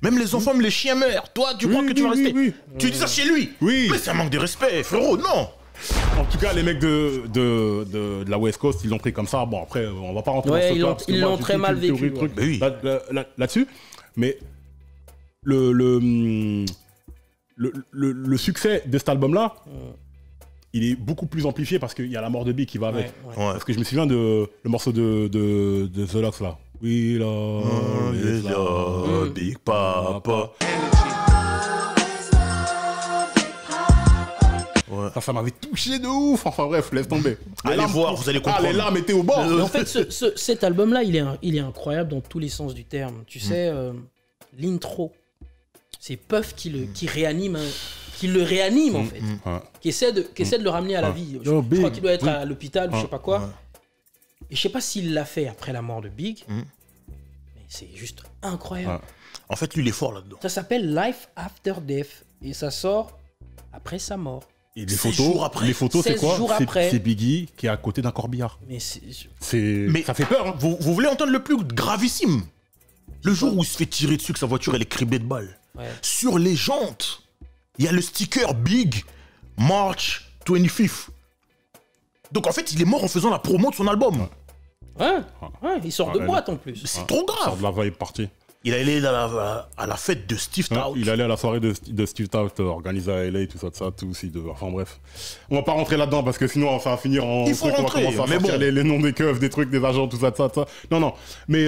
Même les enfants, même les chiens meurent. Toi, tu crois que tu vas rester? Tu dis ça chez lui? Oui. Mais c'est un manque de respect, frérot, non. En tout cas, les mecs de la West Coast, ils l'ont pris comme ça. Bon, après, on va pas rentrer Ouais, dans ce ils cas, l'ont- parce que ils moi, l'ont j'ai très toute mal une théorie, vécu, truc ouais. Bah oui. là-dessus. Mais le succès de cet album-là, il est beaucoup plus amplifié parce qu'il y a la mort de Big qui va avec. Ouais. Ouais. Parce que je me souviens de le morceau de The Lox là. We love is love. Big Papa. Ça m'avait touché de ouf. Enfin bref, laisse tomber. Allez Les larmes- voir, vous allez comprendre. Ah, les larmes étaient au bord. Mais en fait, cet album-là, il est incroyable dans tous les sens du terme. Tu sais, l'intro, c'est Puff qui le réanime en fait, Ouais. qui essaie de le ramener à la vie. Je Yo, crois Big. qu'il doit être Oui. à l'hôpital, je sais pas quoi. Ouais. Et je sais pas s'il l'a fait après la mort de Big, mais c'est juste incroyable. Ouais. En fait, lui, il est fort là-dedans. Ça s'appelle Life After Death et ça sort après sa mort. Et les 16 photos, jours après. les photos, c'est 16 quoi? jours après. C'est Biggie qui est à côté d'un corbillard. Mais c'est Mais Ça fait peur, hein. Vous voulez entendre le plus gravissime? Le jour où il se fait tirer dessus, que sa voiture elle est criblée de balles. ouais. Sur les jantes, il y a le sticker Big March 25th. Donc en fait, il est mort en faisant la promo de son album. Ouais, il sort de Ouais, boîte en plus. C'est trop Sort grave. de la vibe partie. Il est allé à la fête de Steve Hein, Stout. il allait à la soirée de Steve Stout organisée à LA, tout ça, tout aussi. Enfin bref. On va pas rentrer là-dedans parce que sinon ça va finir en. Il faut truc, rentrer, on va commencer à mais sortir bon. les noms des keufs, des trucs, des agents, tout ça. Non. Mais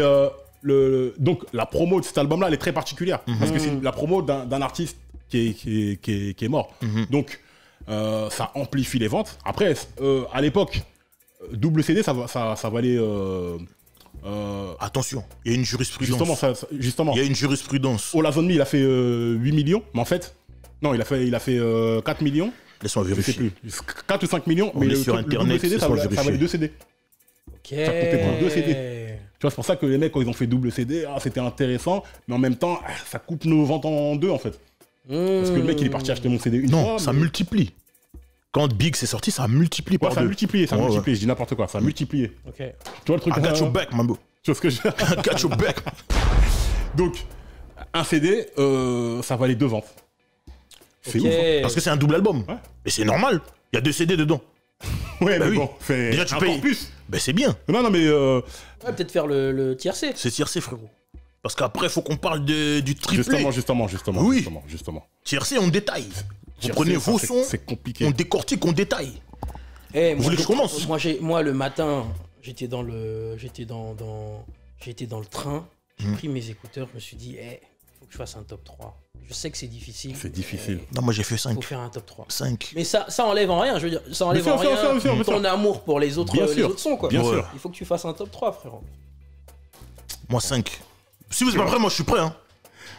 donc la promo de cet album-là, elle est très particulière. Parce que c'est la promo d'un artiste qui est mort. Donc ça amplifie les ventes. Après, à l'époque, double CD, ça valait. Attention, il y a une jurisprudence. Justement. Il y a une jurisprudence. Ola Zone Me, il a fait 8 millions, mais en fait, non, il a fait 4 millions, Laisse-moi je sais vérifier. plus, 4 ou 5 millions, On mais est le sur truc, le double Internet, CD, ça laisse-moi valait vérifier. 2 CD. Ok. Ça coûtait pour 2 CD. Tu vois, c'est pour ça que les mecs, quand ils ont fait double CD, c'était intéressant, mais en même temps, ça coupe nos ventes en deux, en fait. Parce que le mec, il est parti acheter mon CD une fois. Non, ça mais- multiplie. Quand Big s'est sorti, ça a multiplié Ouais, par ça a deux. multiplié, Ouais. je dis n'importe quoi, ça a multiplié. Ok. Tu vois le truc I got your back, Mambo. Tu vois ce que je I got your back. Donc, un CD, ça valait 2 ventes. C'est Ok. ouf. Hein. Parce que c'est un double album. Ouais. Mais c'est normal. Il y a 2 CD dedans. Ouais, Bah mais oui. bon, c'est Déjà, tu encore payes. plus. Ben c'est bien. Non, mais Ouais, peut-être faire le tiercé. C'est tiercé, frérot. Parce qu'après, il faut qu'on parle du triplé. Justement. Oui. Justement. Tiercé, on détaille. Vous Tiercé, prenez ça, vos c'est- sons, c'est compliqué. on décortique, on détaille. Eh, Vous voulez que je commence? Moi, le matin, j'étais dans le train. J'ai pris mes écouteurs. Je me suis dit, faut que je fasse un top 3. Je sais que c'est difficile. C'est difficile. Non, moi j'ai fait Il 5. faut faire un top 3. 5. Mais ça enlève en rien, je veux dire, ça enlève Bien en sûr, rien bien sûr. ton amour pour les autres, Bien les sûr. autres sons, quoi. Bien Ouais. sûr. Il faut que tu fasses un top 3, frérot. Moi 5. Si vous êtes pas prêt, moi je suis prêt. Hein.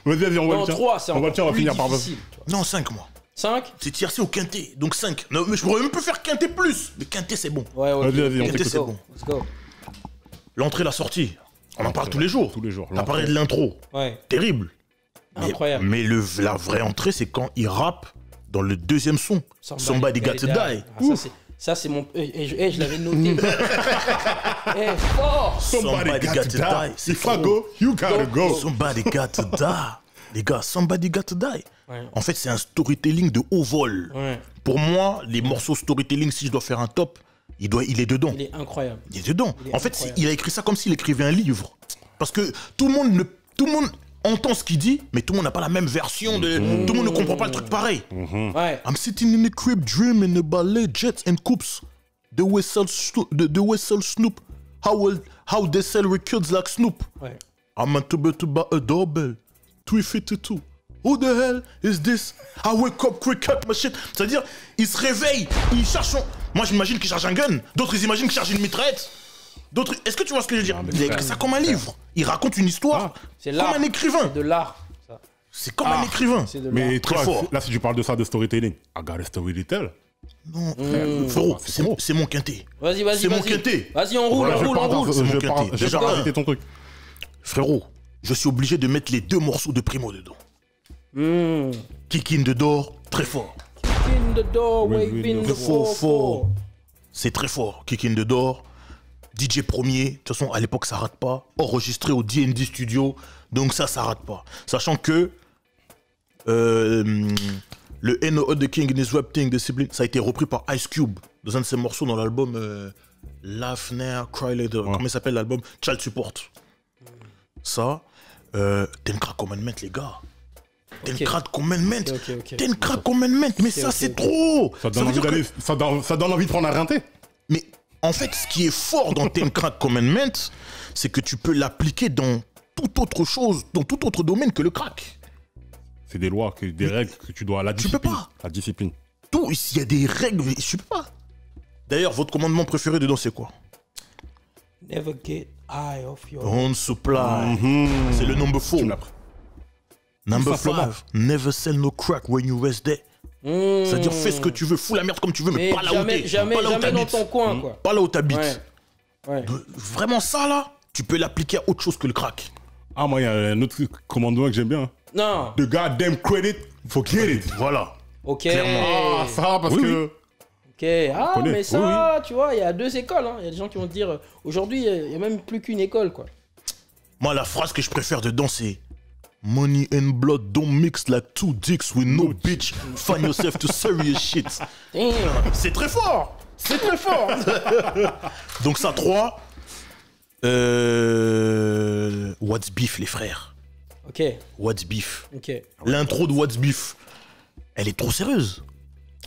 Vas-y, on va Non, le tien. 3, c'est On va encore le tien, on va plus finir par difficile. Non, 5 moi. 5 C'est tiercé au quintet, donc 5. Non, mais je pourrais même pas faire quintet plus. Mais quintet c'est bon. Ouais, ok. Vas-y, on Let's t'écoute. go, let's go. L'entrée, la sortie. On en parle tous les jours. Tous les jours. T'as parlé de l'intro. Ouais. Terrible. Incroyable. Mais la vraie entrée, c'est quand il rappe dans le deuxième son. Somebody Got to Die. Ah, ça, c'est mon. Je l'avais noté. Fort. Somebody got to die. If I go, you gotta go. Somebody got to die. Les gars, Somebody Got to Die. Ouais. En fait, c'est un storytelling de haut vol. Ouais. Pour moi, les morceaux storytelling, si je dois faire un top, il est dedans. Il est incroyable. Il est dedans. Il est En fait, incroyable. il a écrit ça comme s'il écrivait un livre. Parce que tout le monde entend ce qu'il dit, mais tout le monde n'a pas la même version. Tout le monde ne comprend pas le truc pareil. Ouais. I'm sitting in the crib dreaming about late jets and coops. The way sell Snoop. How they sell records like Snoop. Ouais. I'm to buy a doorbell. 352. Who the hell is this? I wake up quick at my shit. C'est-à-dire, il se réveille, il cherche son... Moi, j'imagine qu'il charge un gun. D'autres, ils imaginent qu'il charge une mitraillette. D'autres... Est-ce que tu vois ce que je veux dire? Il a écrit ça comme un livre. Il raconte une histoire C'est comme l'art. un écrivain. C'est de l'art. Ça. C'est comme un écrivain. C'est de l'art. Mais Très toi, fort. là, si tu parles de ça, de storytelling, I got a story to tell. Non, frérot, c'est mon quintet. Vas-y. C'est mon quintet. Vas-y, on roule, Voilà, on roule. C'est mon Je quintet. vais Déjà, pas rajouter ton truc. Frérot, je suis obligé de mettre les 2 morceaux de Primo dedans. Kick in the door, très fort. In the door, Oui, waving the Fort, 4-4. C'est très fort. Kick in the door. DJ premier. De toute façon, à l'époque, ça rate pas. Enregistré au D&D Studio. Donc ça rate pas. Sachant que le N.O. The King in his Rap Thing, Discipline, ça a été repris par Ice Cube dans un de ses morceaux dans l'album Laugh Now, Cry Later. Comment il s'appelle l'album? Child Support. Ça, Ten Crack Commandment, les gars. Ten Crack Commandment. Ok. Ten Crack Commandment. Mais ça, c'est trop. Ça donne veut envie dire que- d'aller, ça donne envie de prendre un rinté. Mais en fait, ce qui est fort dans Ten Crack Commandment, c'est que tu peux l'appliquer dans toute autre chose, dans tout autre domaine que le crack. C'est des lois, des règles que tu dois, la Tu peux discipline. pas. La discipline. Tout, il y a des règles, mais je peux pas. D'ailleurs, votre commandement préféré dedans, c'est quoi? Never get high off your... On supply. C'est le number 4. Tu me l'as pris. Number Tout 5. Never sell no crack when you rest there. C'est-à-dire, fais ce que tu veux, fous la merde comme tu veux, mais Mais pas là où t'es. jamais Pas là où dans t'habites. ton coin, quoi. Pas là où t'habites. Ouais. Vraiment, ça, là, tu peux l'appliquer à autre chose que le crack. Ah, moi, il y a un autre commandement que j'aime bien. Non. The goddamn credit, forget it. Voilà. Ok. Ah, ça, parce Oui, que... Ok. Ah, connaît. mais ça, tu vois, il y a 2 écoles. Hein. Il y a des gens qui vont te dire, aujourd'hui, il n'y a même plus qu'une école, quoi. Moi, la phrase que je préfère dedans, c'est Money and blood don't mix like 2 dicks with no bitch. Find yourself to serious shit. Damn. C'est très fort. C'est très fort. Donc ça, 3. What's Beef, les frères. Ok. What's Beef. Ok. L'intro de What's Beef, elle est trop sérieuse.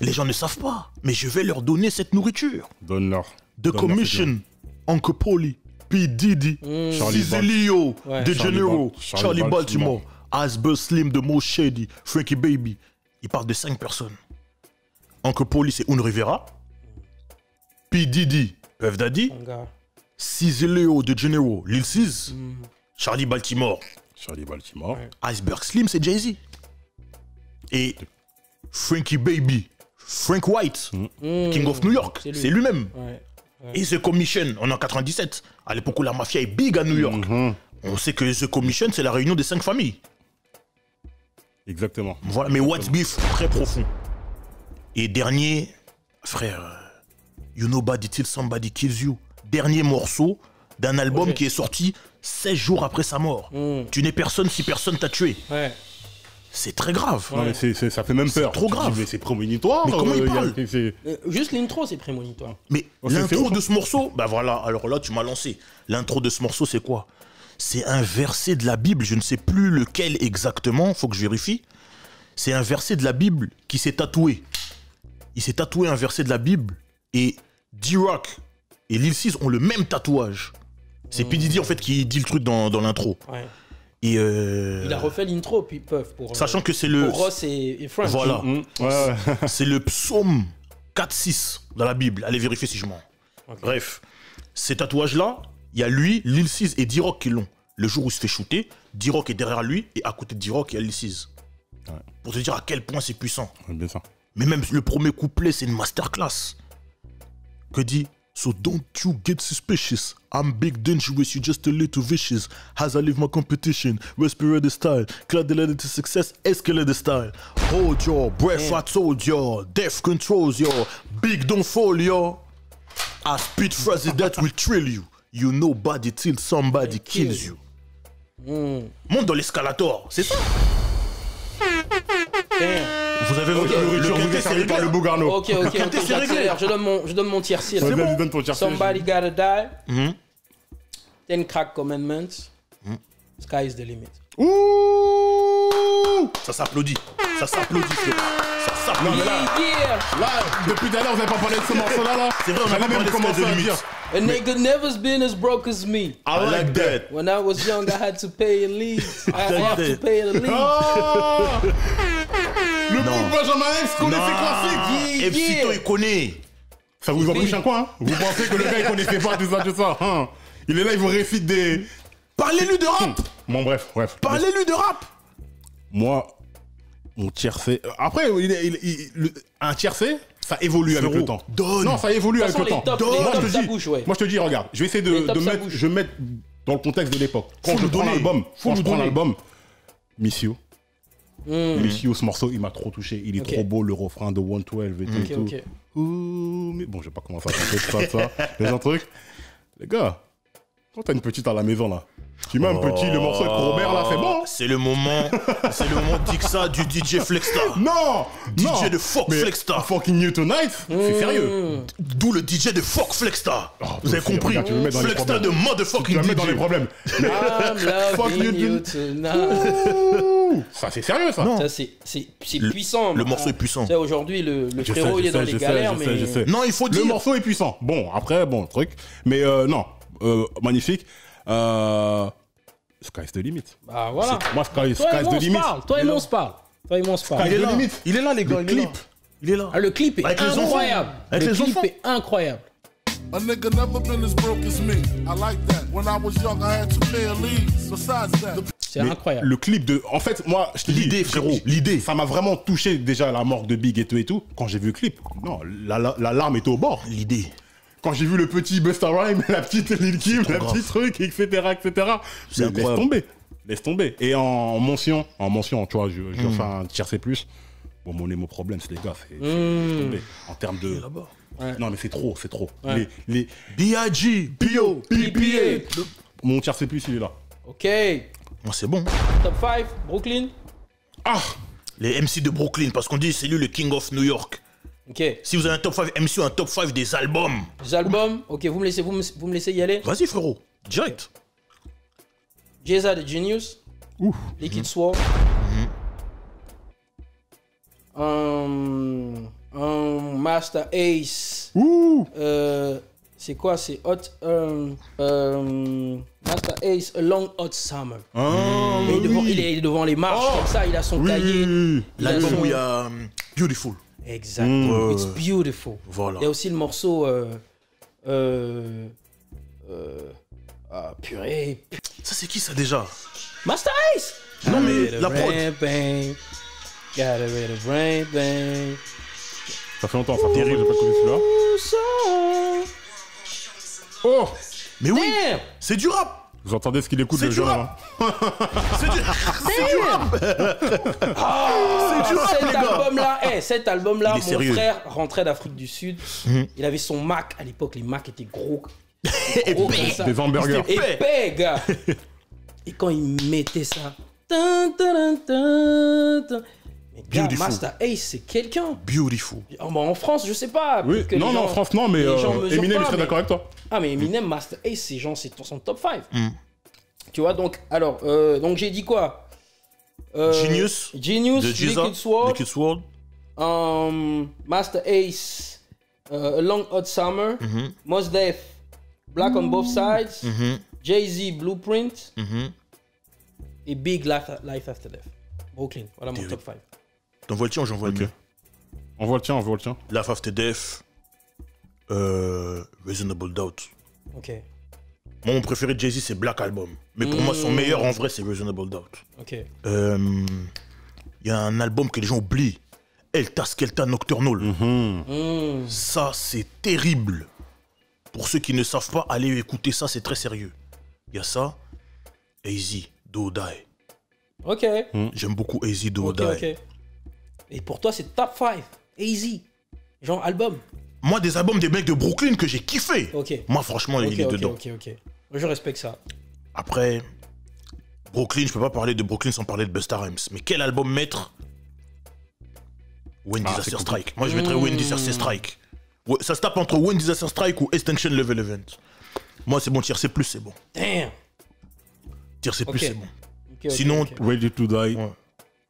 Les gens ne savent pas, mais je vais leur donner cette nourriture. Donne-leur. The Donne-leur Commission, Uncle Polly, P. Diddy, Charlie Cizilio, Ouais. The Charlie General, Charlie Charlie Baltimore. Baltimore, Iceberg Slim, The Most Shady, Frankie Baby. Il parle de 5 personnes. Uncle Polly, c'est Un Rivera. P. Diddy, Puff Daddy. Mon gars. Cizilio, The General, Lil Sis. Charlie Baltimore, Charlie Baltimore. Ouais. Iceberg Slim, c'est Jay-Z. Et Frankie Baby, Frank White, King of New York, C'est lui. c'est lui-même. Ouais. Et The Commission, on est en 97, à l'époque où la mafia est big à New York. On sait que The Commission, c'est la réunion des 5 familles. Exactement. Voilà, mais What's Beef, très profond. Et dernier, frère, You Nobody Till Somebody Kills You. Dernier morceau d'un album Projet. qui est sorti 16 jours après sa mort. Tu n'es personne si personne t'a tué. Ouais. C'est très grave. Non, mais ça fait même peur. trop Tu te dis, grave. mais c'est prémonitoire. Mais comment il y a- parle Juste l'intro, c'est prémonitoire. Mais Oh, c'est l'intro ouf, de ce morceau, bah voilà, alors là tu m'as lancé. L'intro de ce morceau c'est quoi? C'est un verset de la Bible, je ne sais plus lequel exactement, faut que je vérifie. C'est un verset de la Bible qui s'est tatoué. Il s'est tatoué un verset de la Bible et D-Rock et Lil Sis ont le même tatouage. C'est P. Diddy en fait qui dit le truc dans l'intro. Ouais. Et Il a refait l'intro, puis Puff, pour, sachant que c'est le... pour Ross et French. Voilà. Ouais. C'est le psaume 4-6 dans la Bible. Allez vérifier si je mens. Ok. Bref, ces tatouages-là, il y a lui, Lil Sis et D-Rock qui l'ont. Le jour où il se fait shooter, D-Rock est derrière lui et à côté de D-Rock, il y a Lil Sis. Ouais. Pour te dire à quel point c'est puissant. Ouais, bien ça. Mais même le premier couplet, c'est une masterclass. Que dit So don't you get suspicious. I'm big dangerous, you just a little vicious. As I leave my competition, respirate the style. Clad the letter to success, escalate the style. Hold your breath, I told y'all. Death controls y'all. Big don't fall y'all. I spit phrases that will thrill you. You nobody till somebody kills you. Monte dans l'escalator, c'est ça. Vous avez votre nourriture, vous êtes servi par le Bougarno. Ok, j'accélère. Je donne mon tiercé. C'est bon, donne ton tiercé. Somebody gotta die. 10 crack commandments. Sky is the limit. Ouh! Ça s'applaudit. Ça s'applaudit, frère. Ça s'applaudit. Là, depuis tout à l'heure, vous n'avez pas parlé de ce morceau-là, là. C'est vrai, on a J'allais pas même parlé de commencer Sky à the dire. A nigga never's been as broke as me. I like that. When I was young, I had to pay a lead. I have to pay a lead. Ah! Le pauvre Benjamin X connaît ses classiques. FCito, il connaît. Ça vous embouche un coin, hein? Vous pensez que le gars, il connaissait pas tout ça, hein? Il est là, il vous récite des... Parlez-lui de rap. Bon, bref. Parlez-lui de rap. Moi, mon tiercé... Après, un tiercé, ça évolue avec le temps. Donne. Non, ça évolue avec le temps. Moi, je te dis, regarde, je vais essayer de mettre... Je vais mettre dans le contexte de l'époque. Quand je prends l'album, Missio. Missio, ce morceau, il m'a trop touché. Il est trop beau, le refrain de 112 et tout. Ouh, mais bon, je vais pas commencer à chanter ça. Les un truc. Les gars, quand t'as une petite à la maison, là, tu mets un petit, le morceau avec Robert, là, c'est bon. C'est le moment Dixa du DJ Flexstar. Non, DJ de Fuck Flexstar. Fucking New Tonight, c'est sérieux. D'où le DJ de Fuck Flexstar. Vous avez compris. Regarde, tu me mets dans les Flexstar de problèmes. motherfucking Tu vas DJ. mettre dans les problèmes. I'm loving you tonight. Ça, c'est sérieux, ça. Ça, c'est puissant. Le morceau est puissant. Tu sais, aujourd'hui, le frérot, il est dans les galères, mais... Je sais. Non, il faut dire. Le morceau est puissant. Bon, après, bon, truc. Mais non, magnifique. Sky's the limit. Bah voilà. Moi, Sky's Toi et moi, the on se limit. parle. Toi et moi, on se parle. Sky's the limit. Il est là, les gars. Le clip. Il est là. Ah, le clip est Avec les enfants. incroyable. Avec Le les clip enfants. est incroyable. A nigga never been as broke as me. I like that. When I was young, I had to pay a lead. Besides that, C'est Mais incroyable. Le clip de... En fait, moi, je te dis... L'idée, frérot, l'idée. Ça m'a vraiment touché, déjà, la mort de Big et tout. Quand j'ai vu le clip, non, la larme était au bord. L'idée. Quand j'ai vu le petit Busta Rhymes, la petite Lil Kim, la grave. petite truc, etc. C'est Mais incroyable. Laisse tomber. Et en mention, tu vois, je vais faire un tiercé plus. Bon, mon émo problème, c'est les gars, c'est laisse tomber. En termes de... Ouais. Non, mais c'est trop. Ouais. Les B.I.G. P.O. PPA. Mon tiercé plus, il est là. Ok. Moi, c'est bon. Top 5, Brooklyn. Ah! Les MC de Brooklyn, parce qu'on dit c'est lui le King of New York. Ok. Si vous avez un top 5 MC ou un top 5 des albums, Les albums. Ok, vous me laissez y aller. vas-y frérot, direct. Jay-Z The Genius. Ouf. Liquid Sword. Master Ace. Ouh! C'est quoi? C'est Hot. Master Ace, A Long Hot Summer. Il est devant les marches comme ça, il a son cahier. Oui. Il a L'album son- où il y a Beautiful. Exactement. It's beautiful. Voilà. Il y a aussi le morceau. Purée. Ça c'est qui ça déjà? Master Ace! Non mais la prod. Got a rid of brain bang. Ça fait longtemps, ça fait terrible, j'ai pas connu celui-là. Oh! Mais oui, Damn! c'est du rap. Vous entendez ce qu'il écoute, C'est le du jeune, rap. hein? C'est du rap. Cet album-là, Il est mon sérieux. frère rentrait d'Afrique du Sud. Il avait son Mac. À l'époque, les Macs étaient gros. Gros comme ça. Des hamburgers. Épais, gars. Et quand il mettait ça. Mais gars, Beautiful. Master Ace, c'est quelqu'un. Beautiful. En France, je sais pas. Oui, peut-être que non, les non, gens- en France, non, mais les gens mesurent Eminem, pas, je serais mais- d'accord avec toi. Ah, mais Eminem, Master Ace, c'est son top 5. Tu vois, donc, alors, donc j'ai dit quoi? Genius. Genius, De Jizza. Liquid Sword, Liquid Sword. Master Ace, A Long Hot Summer, Mos Def, Black on Both Sides, Jay-Z, Blueprint, et Big Life After Death. Brooklyn, voilà mon top 5. T'envoies le tien ou j'envoie le mien? On voit le tien, on voit le tien. Life After Death. Reasonable Doubt. Ok, Moi, mon préféré de Jay-Z, c'est Black Album. Mais pour moi, son meilleur en vrai, c'est Reasonable Doubt. ok. Il y a un album que les gens oublient. El Taskelta Nocturnal. Ça, c'est terrible. Pour ceux qui ne savent pas, allez écouter ça, c'est très sérieux. Il y a ça, Easy, Do or Die. Ok. J'aime beaucoup Easy, Do or Die. Ok. Et pour toi, c'est top 5. Easy. Genre album. Moi, des albums des mecs de Brooklyn que j'ai kiffé. Ok. Moi, franchement, il est dedans. Ok. Je respecte ça. Après, Brooklyn, je peux pas parler de Brooklyn sans parler de Busta Rhymes. Mais quel album mettre? When Disaster Strike. Moi, je mettrais When Disaster Strike. Ouais, ça se tape entre When Disaster Strike ou Extinction Level Event. Moi, c'est bon. Tier C+, c'est bon. Damn. Tier C+, c'est bon. Ok, Sinon, Ready to Die, Ouais.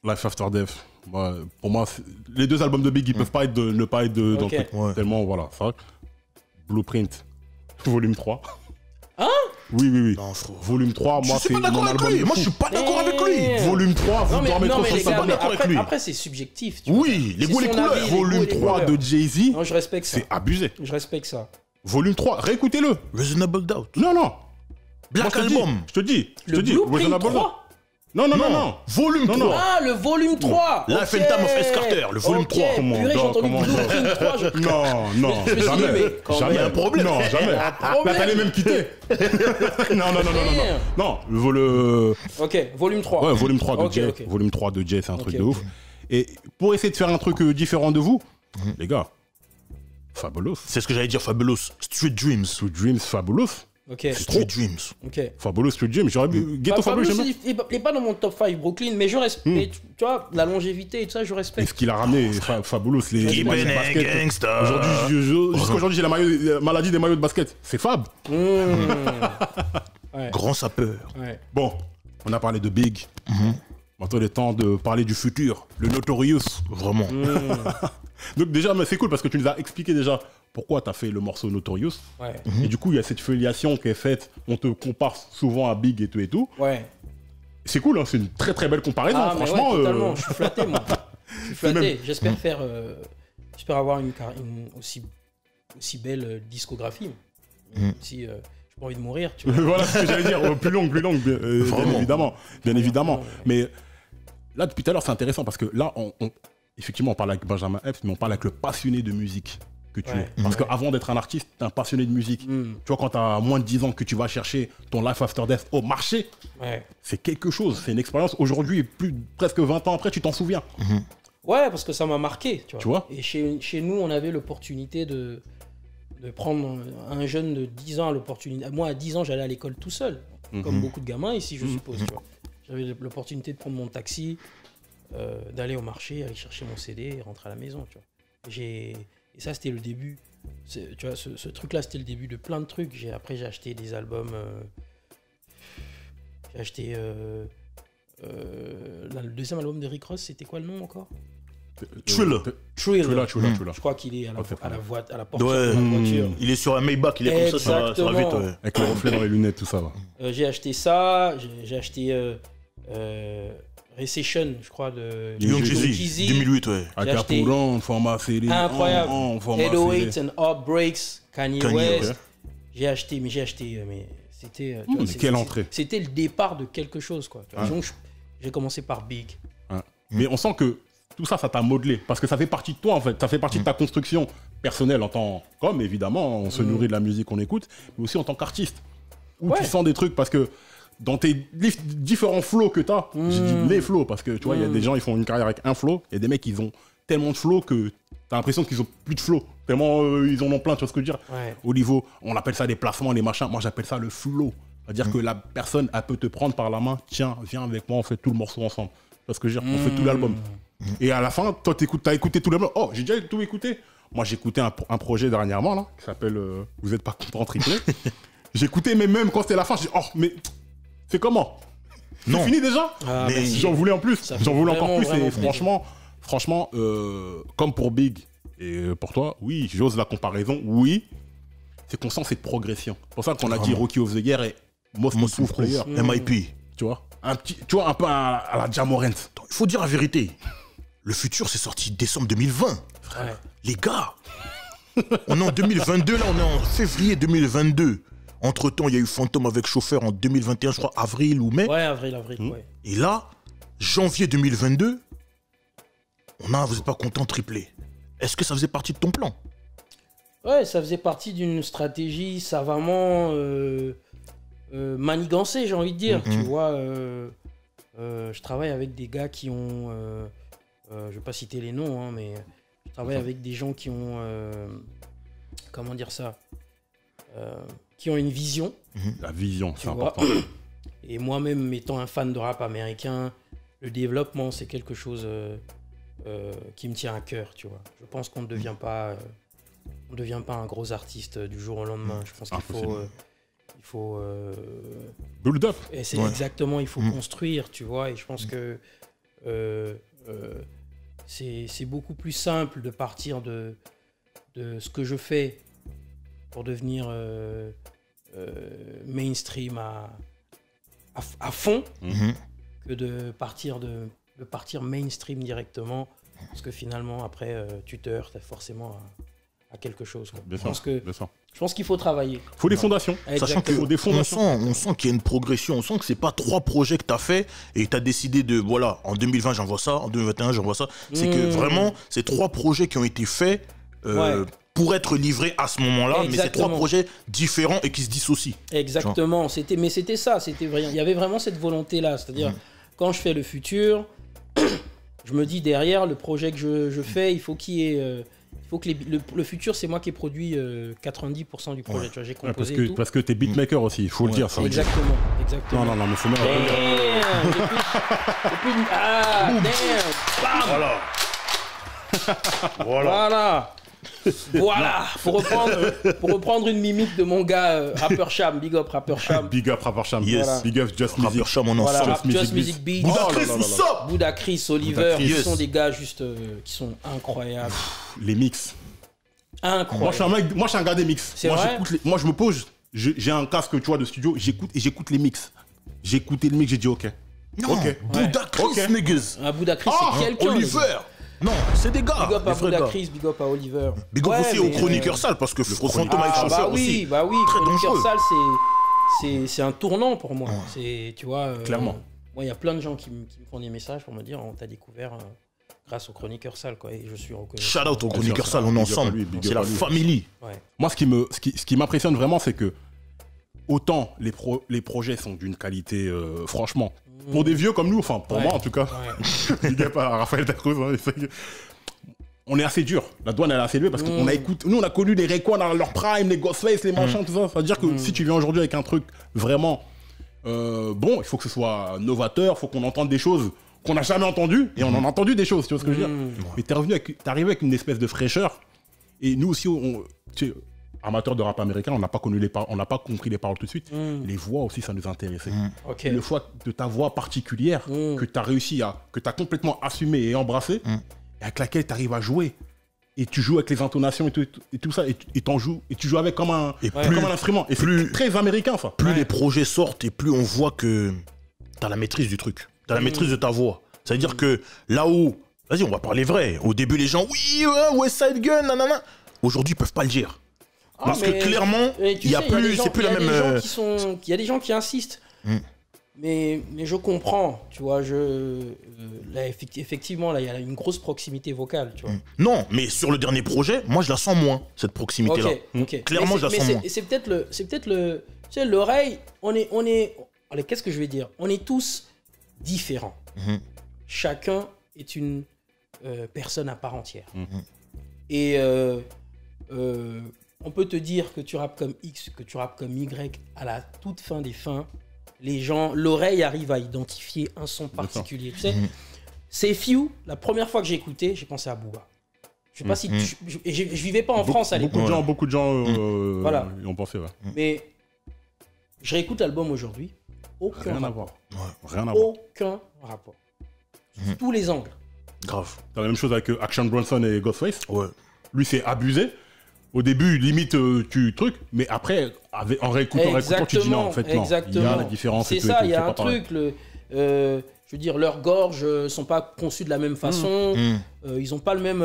Life After Death. Pour moi, les deux albums de Big, ils peuvent pas être ne pas être dans le truc. Ouais. Tellement, voilà, ça. Blueprint, volume 3. Hein? Oui. non, frérot. Volume 3, moi, Je suis c'est pas d'accord mon avec album lui. de Moi, fou. je suis pas d'accord avec lui. Volume 3, vous dormez trop sur les ça. gars, pas d'accord avec lui. après c'est subjectif. Tu vois. Oui, les C'est goûts, les son couleurs. avis, les goûts et Volume les 3 couleurs. de Jay-Z, Non, je respecte ça. c'est abusé. Je respecte ça. Volume 3, réécoutez-le. Reasonable Doubt. Non. Black Moi, Album. Je te dis. Le Blueprint Reasonable Doubt. 3. Non. Volume 3. Ah, le volume 3. Life and Time of S. Carter, le volume 3. Comment Purée, j'ai donc, entendu comment Blueprint 3. Non, Je me suis dit, jamais. mais quand Jamais. même. Il y a un problème. Non, jamais. Là, problème. t'allais même quitter. Non. Non, Ok, volume 3. ouais, volume 3 de Ok, Jay. ok. Volume 3 de Jay, c'est un truc de ok. ouf. Et pour essayer de faire un truc différent de vous, les gars, Fabulous. C'est ce que j'allais dire, Fabulous. Street Dreams. Street Dreams, Fabulous. Ok. Street Dreams. Ok. Fabulous Street Dreams. J'aurais pu. Ghetto Fabulous, j'aime bien. il est pas dans mon top 5 Brooklyn, mais je respecte. Mais tu vois, la longévité et tout ça, je Et respecte. ce qu'il a ramené, Fabulous, les Keep maillots de it basket. gangsta. Aujourd'hui, jusqu'aujourd'hui, j'ai la maladie des maillots de basket. C'est Fab. Grand sapeur. Ouais. Bon, on a parlé de Big. Maintenant, il est temps de parler du futur, le Notorious. Vraiment. Donc déjà, mais c'est cool parce que tu nous as expliqué déjà pourquoi tu as fait le morceau Notorious. Ouais. Et du coup, il y a cette filiation qui est faite. On te compare souvent à Big et tout et tout. Ouais. C'est cool, hein, c'est une très très belle comparaison. Ah, mais Franchement, ouais, totalement. Je suis flatté, moi. Je suis flatté. même- J'espère faire. J'espère avoir une aussi belle discographie. Si j'ai pas envie de mourir, tu vois. voilà ce que j'allais dire. Plus longue, bien évidemment. Bien évidemment. Mais là, depuis tout à l'heure, c'est intéressant parce que là, effectivement, on parle avec Benjamin Epps, mais on parle avec le passionné de musique que tu Ouais. es. Parce qu'avant d'être un artiste, t'es un passionné de musique. Tu vois, quand t'as moins de 10 ans que tu vas chercher ton Life After Death au marché, Ouais. c'est quelque chose, c'est une expérience. Aujourd'hui, presque 20 ans après, tu t'en souviens. Ouais, parce que ça m'a marqué, tu vois. Tu vois. Et chez nous, on avait l'opportunité de prendre un jeune de 10 ans à l'opportunité. Moi, à 10 ans, j'allais à l'école tout seul, comme beaucoup de gamins ici, je suppose. Tu vois. J'avais l'opportunité de prendre mon taxi, d'aller au marché, aller chercher mon CD et rentrer à la maison, tu vois. Et ça, c'était le début. Tu vois, ce truc-là, c'était le début de plein de trucs. Après, j'ai acheté des albums. J'ai acheté le deuxième album de Rick Ross, c'était quoi le nom encore? Thriller. Thriller. Je crois qu'il est à la porte Ouais. de la voiture. Il est sur un Maybach, il est comme ça sur la Exactement. vitre. Ouais. Avec le reflet dans les lunettes, tout ça. là. J'ai acheté ça, j'ai acheté Recession, je crois, de Young Jeezy. Jeezy, 2008, ouais. Avec J'ai la acheté- poudre, format CD. Incroyable. format 808 CD. and Heartbreaks, Kanye Kanye, West. ouais. J'ai acheté, mais c'était. tu mais vois, quelle entrée. C'était le départ de quelque chose, quoi. Tu vois. Ouais. Donc, j'ai commencé par Big. Mais on sent que tout ça, ça t'a modelé. Parce que ça fait partie de toi, en fait. Ça fait partie de ta construction personnelle en tant qu'homme, évidemment. On se nourrit de la musique qu'on écoute. Mais aussi en tant qu'artiste. Où Ouais. tu sens des trucs parce que dans tes différents flows que t'as, j'ai dit les flows parce que tu vois, il y a des gens, ils font une carrière avec un flow. Il y a des mecs, ils ont tellement de flow que t'as l'impression qu'ils ont plus de flow. Tellement ils en ont plein, tu vois ce que je veux dire. Ouais. Au niveau, on appelle ça des placements, les machins. Moi, j'appelle ça le flow. C'est-à-dire que la personne, elle peut te prendre par la main. Tiens, viens avec moi, on fait tout le morceau ensemble. Tu vois ce que je veux dire. On fait tout l'album. Et à la fin, toi, t'as écouté tout l'album. Oh, j'ai déjà tout écouté. Moi, j'ai écouté un projet dernièrement, là, qui s'appelle Vous êtes pas content triplé. J'ai écouté, mais même quand c'était la fin, j'ai dit, oh, mais c'est comment? Non. C'est fini déjà? Ah, Mais merci. J'en voulais en plus. Ça fait J'en voulais encore vraiment, plus. vraiment Et plaisir. franchement, comme pour Big et pour toi, oui, j'ose la comparaison. Oui, c'est qu'on sent cette progression. C'est pour ça qu'on a dit Rookie of the Year et Most Improved Player. MIP. Tu vois, tu vois, un peu à la Ja Morant. Il faut dire la vérité. Le futur, c'est sorti décembre 2020. Ouais. Les gars, on est en 2022, là, on est en février 2022. Entre-temps, il y a eu Phantom avec Chauffeur en 2021, je crois, avril ou mai. Ouais, avril, ouais. Et là, janvier 2022, on a, vous n'êtes pas content, triplé. Est-ce que ça faisait partie de ton plan? Ouais, ça faisait partie d'une stratégie savamment manigancée, j'ai envie de dire. Tu vois, je travaille avec des gars qui ont... je vais pas citer les noms, hein, mais je travaille avec des gens qui ont... comment dire ça, qui ont une vision. La vision, c'est vois. important. Et moi-même, étant un fan de rap américain, le développement, c'est quelque chose qui me tient à cœur, tu vois. Je pense qu'on ne devient pas... on ne devient pas un gros artiste du jour au lendemain. Je pense qu'il faut build up. Et c'est exactement, il faut construire, tu vois. Et je pense que c'est beaucoup plus simple de partir de ce que je fais pour devenir mainstream à fond que de partir mainstream directement. Parce que finalement, après, tu te heurtes forcément à quelque chose. Quoi. Je pense qu'il faut travailler. Il faut des fondations. Sachant qu'on sent qu'il y a une progression. On sent que c'est pas 3 projets que tu as fait et tu as décidé de, voilà, en 2020 j'envoie ça, en 2021 j'envoie ça. C'est que vraiment, c'est 3 projets qui ont été faits pour être livrés à ce moment-là. Mais c'est 3 projets différents et qui se dissocient. Exactement. Mais c'était ça. Il y avait vraiment cette volonté-là. C'est-à-dire, quand je fais le futur, je me dis derrière, le projet que je fais, il faut qu'il y ait... il faut que le futur, c'est moi qui ai produit 90% du projet. Tu vois, j'ai composé et tout. Parce que t'es beatmaker aussi, il faut le dire ça. Exactement. Non, mais faut même... Ah, damn. Voilà. Pour reprendre une mimique de mon gars, Rapper Cham. Big up, Rapper Cham. Big up, Rapper Cham. Yes. Voilà. Big up, Just Music. Rapper Cham, on en sort. Just Music Beats. Bouddha Chris, Oliver. Ils sont des gars juste qui sont incroyables. Les mix. Incroyable. Moi, je suis un gars des mix. C'est vrai. Moi, je me pose, j'ai un casque, tu vois, de studio, j'écoute les mix. J'ai écouté le mix, j'ai dit OK. Non, Bouddha Chris, niggas. Bouddha Chris, c'est quelqu'un. Oliver. Non, c'est des gars. Big up à Bouddha Chris, big up à Oliver. Big up aussi au chroniqueur sale, parce que le Fantôme avec chauffeur aussi. Bah oui, chroniqueur sale, c'est un tournant pour moi. Tu vois, clairement. Moi, il y a plein de gens qui me font des messages pour me dire on t'a découvert grâce au chroniqueur sale, quoi. Et je suis reconnaissant. Shout out au chroniqueur sale, on est ensemble. C'est la famille. Moi, ce qui m'impressionne vraiment, c'est que autant les projets sont d'une qualité, franchement, pour des vieux comme nous, enfin pour moi en tout cas, big up à Raphaël Dacruz, on est assez dur. La douane elle est assez élevée parce qu'on a écouté, nous on a connu les Rayquan dans leur prime, les Ghostface, les machins, tout ça. Ça veut dire que si tu viens aujourd'hui avec un truc vraiment bon, il faut que ce soit novateur, il faut qu'on entende des choses qu'on n'a jamais entendues, et on en a entendu des choses, tu vois ce que je veux dire. Mais t'es arrivé avec une espèce de fraîcheur, et nous aussi, tu sais, amateurs de rap américain, on n'a pas compris les paroles tout de suite. Les voix aussi, ça nous intéressait. Le choix de ta voix particulière que tu as réussi que tu as complètement assumé et embrassé, et avec laquelle tu arrives à jouer. Et tu joues avec les intonations et tout ça, et tu joues avec comme un instrument. Et c'est très américain, ça. Plus les projets sortent et plus on voit que tu as la maîtrise du truc. Tu as la maîtrise de ta voix. C'est-à-dire que là où, vas-y, on va parler vrai. Au début, les gens, oui, West Side Gun, nanana. Aujourd'hui, ils peuvent pas le dire. Parce que clairement, il y a plus, c'est plus la même. Il y a des gens qui insistent. Mais je comprends, tu vois, là, effectivement, là, il y a une grosse proximité vocale, tu vois. Non, mais sur le dernier projet, moi, je la sens moins, cette proximité-là. Clairement, je la sens moins. C'est peut-être tu sais, l'oreille, allez, qu'est-ce que je vais dire? On est tous différents. Chacun est une personne à part entière. Et on peut te dire que tu rappes comme X, que tu rappes comme Y, à la toute fin des fins, l'oreille arrive à identifier un son particulier. Tu sais, c'est Few, la première fois que j'ai écouté, j'ai pensé à Booba. Je sais pas si je vivais pas en France à l'époque. Beaucoup de gens y ont pensé. Mais je réécoute l'album aujourd'hui, aucun rapport. Rien à voir. Aucun rapport. Tous les angles. Grave. T'as la même chose avec Action Bronson et Ghostface. Lui, c'est abusé. Au début, limite, mais après, en réécoutant, tu dis non, en fait, non. Il y a la différence. C'est ça, il y a un truc. Je veux dire, leurs gorges sont pas conçues de la même façon. Ils ont pas le même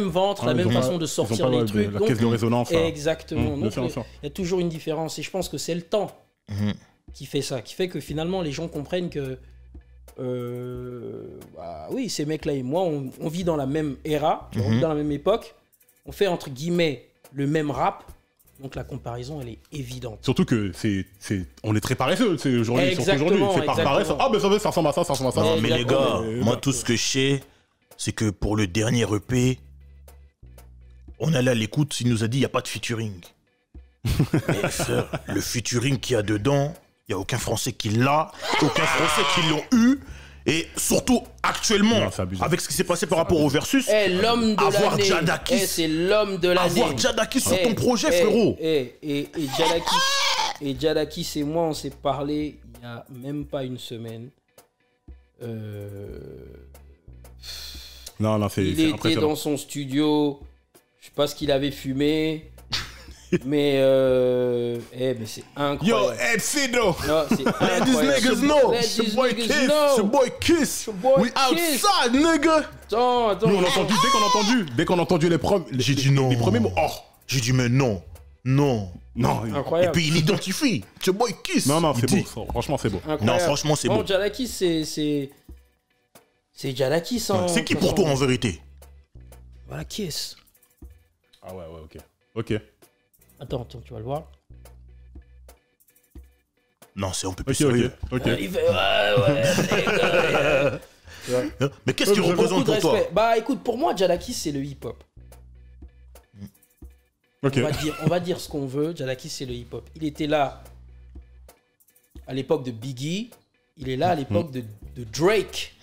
ventre, la même façon de sortir les trucs. La caisse de résonance. Exactement. Donc, il y a toujours une différence. Et je pense que c'est le temps qui fait ça, qui fait que finalement, les gens comprennent que oui, ces mecs-là et moi, on vit dans la même ère, on vit dans la même époque. On fait entre guillemets le même rap. Donc la comparaison, elle est évidente. Surtout que on est très paresseux aujourd'hui. Exactement, C'est par paresse. Ah, ben ça ressemble à ça, ça ressemble à ça. Non, mais les gars, Mais, moi, tout ce que je sais, c'est que pour le dernier EP, on allait à l'écoute, il nous a dit, il n'y a pas de featuring. Mais frère, le featuring qu'il y a dedans, il n'y a aucun Français qui l'a, aucun Français qui l'ont eu. Et surtout, actuellement, Non, c'est abusé. avec ce qui s'est passé par rapport au Versus, L'homme de avoir l'année. Jadakis. C'est l'homme de l'année. avoir Jadakis sur ton projet, frérot. Et Jadakis et moi, on s'est parlé il n'y a même pas une semaine. Non, c'est Il était impressionnant. dans son studio. Je sais pas ce qu'il avait fumé. mais c'est Yo, incroyable. Epsido! Non, c'est Let these incroyable. niggas know. Let It's your these boy niggas Kiss. know. It's your boy Kiss. Your boy We Kiss. outside, nigga. Attends. Nous, on a entendu, dès qu'on a entendu les premiers, J'ai dit non. les premiers mots. Oh, J'ai dit, mais non. Non. non, Et Incroyable. puis il identifie. It's your boy Kiss. non, Il c'est dit. beau. Franchement, c'est beau. Incroyable. Non, franchement, c'est Bon, beau. Jadakis, c'est Jadakis. Hein, C'est qui de pour toute toi façon. en vérité? Voilà, Kiss. Ah ouais, ok. Attends, tu vas le voir. Non, c'est un peu plus Ok. sérieux. Il fait ouais. Mais qu'est-ce qu'il Beaucoup représente de pour toi? respect. Bah écoute, pour moi, Jadakis, c'est le hip-hop. Ok. On va dire ce qu'on veut. Jadakis, c'est le hip-hop. Il était là à l'époque de Biggie. Il est là à l'époque de Drake.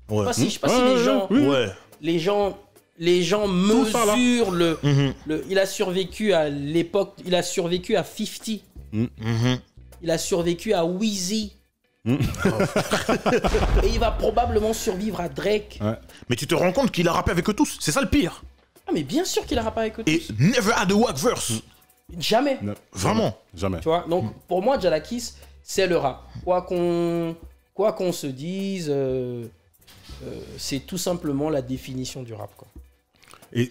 Ouais. Je sais pas si les gens, oui. Ouais. les gens Tout ça, là. mesurent il a survécu à l'époque. Il a survécu à 50. Il a survécu à Weezy. Et il va probablement survivre à Drake. Ouais. Mais tu te rends compte qu'il a rappé avec eux tous? C'est ça le pire. Ah mais bien sûr qu'il a rappé avec eux Et tous. never had a whack verse. Jamais. Non, Vraiment. Jamais. Tu vois, donc pour moi, Jadakis, c'est le rap. Quoi qu'on se dise, c'est tout simplement la définition du rap, quoi. Et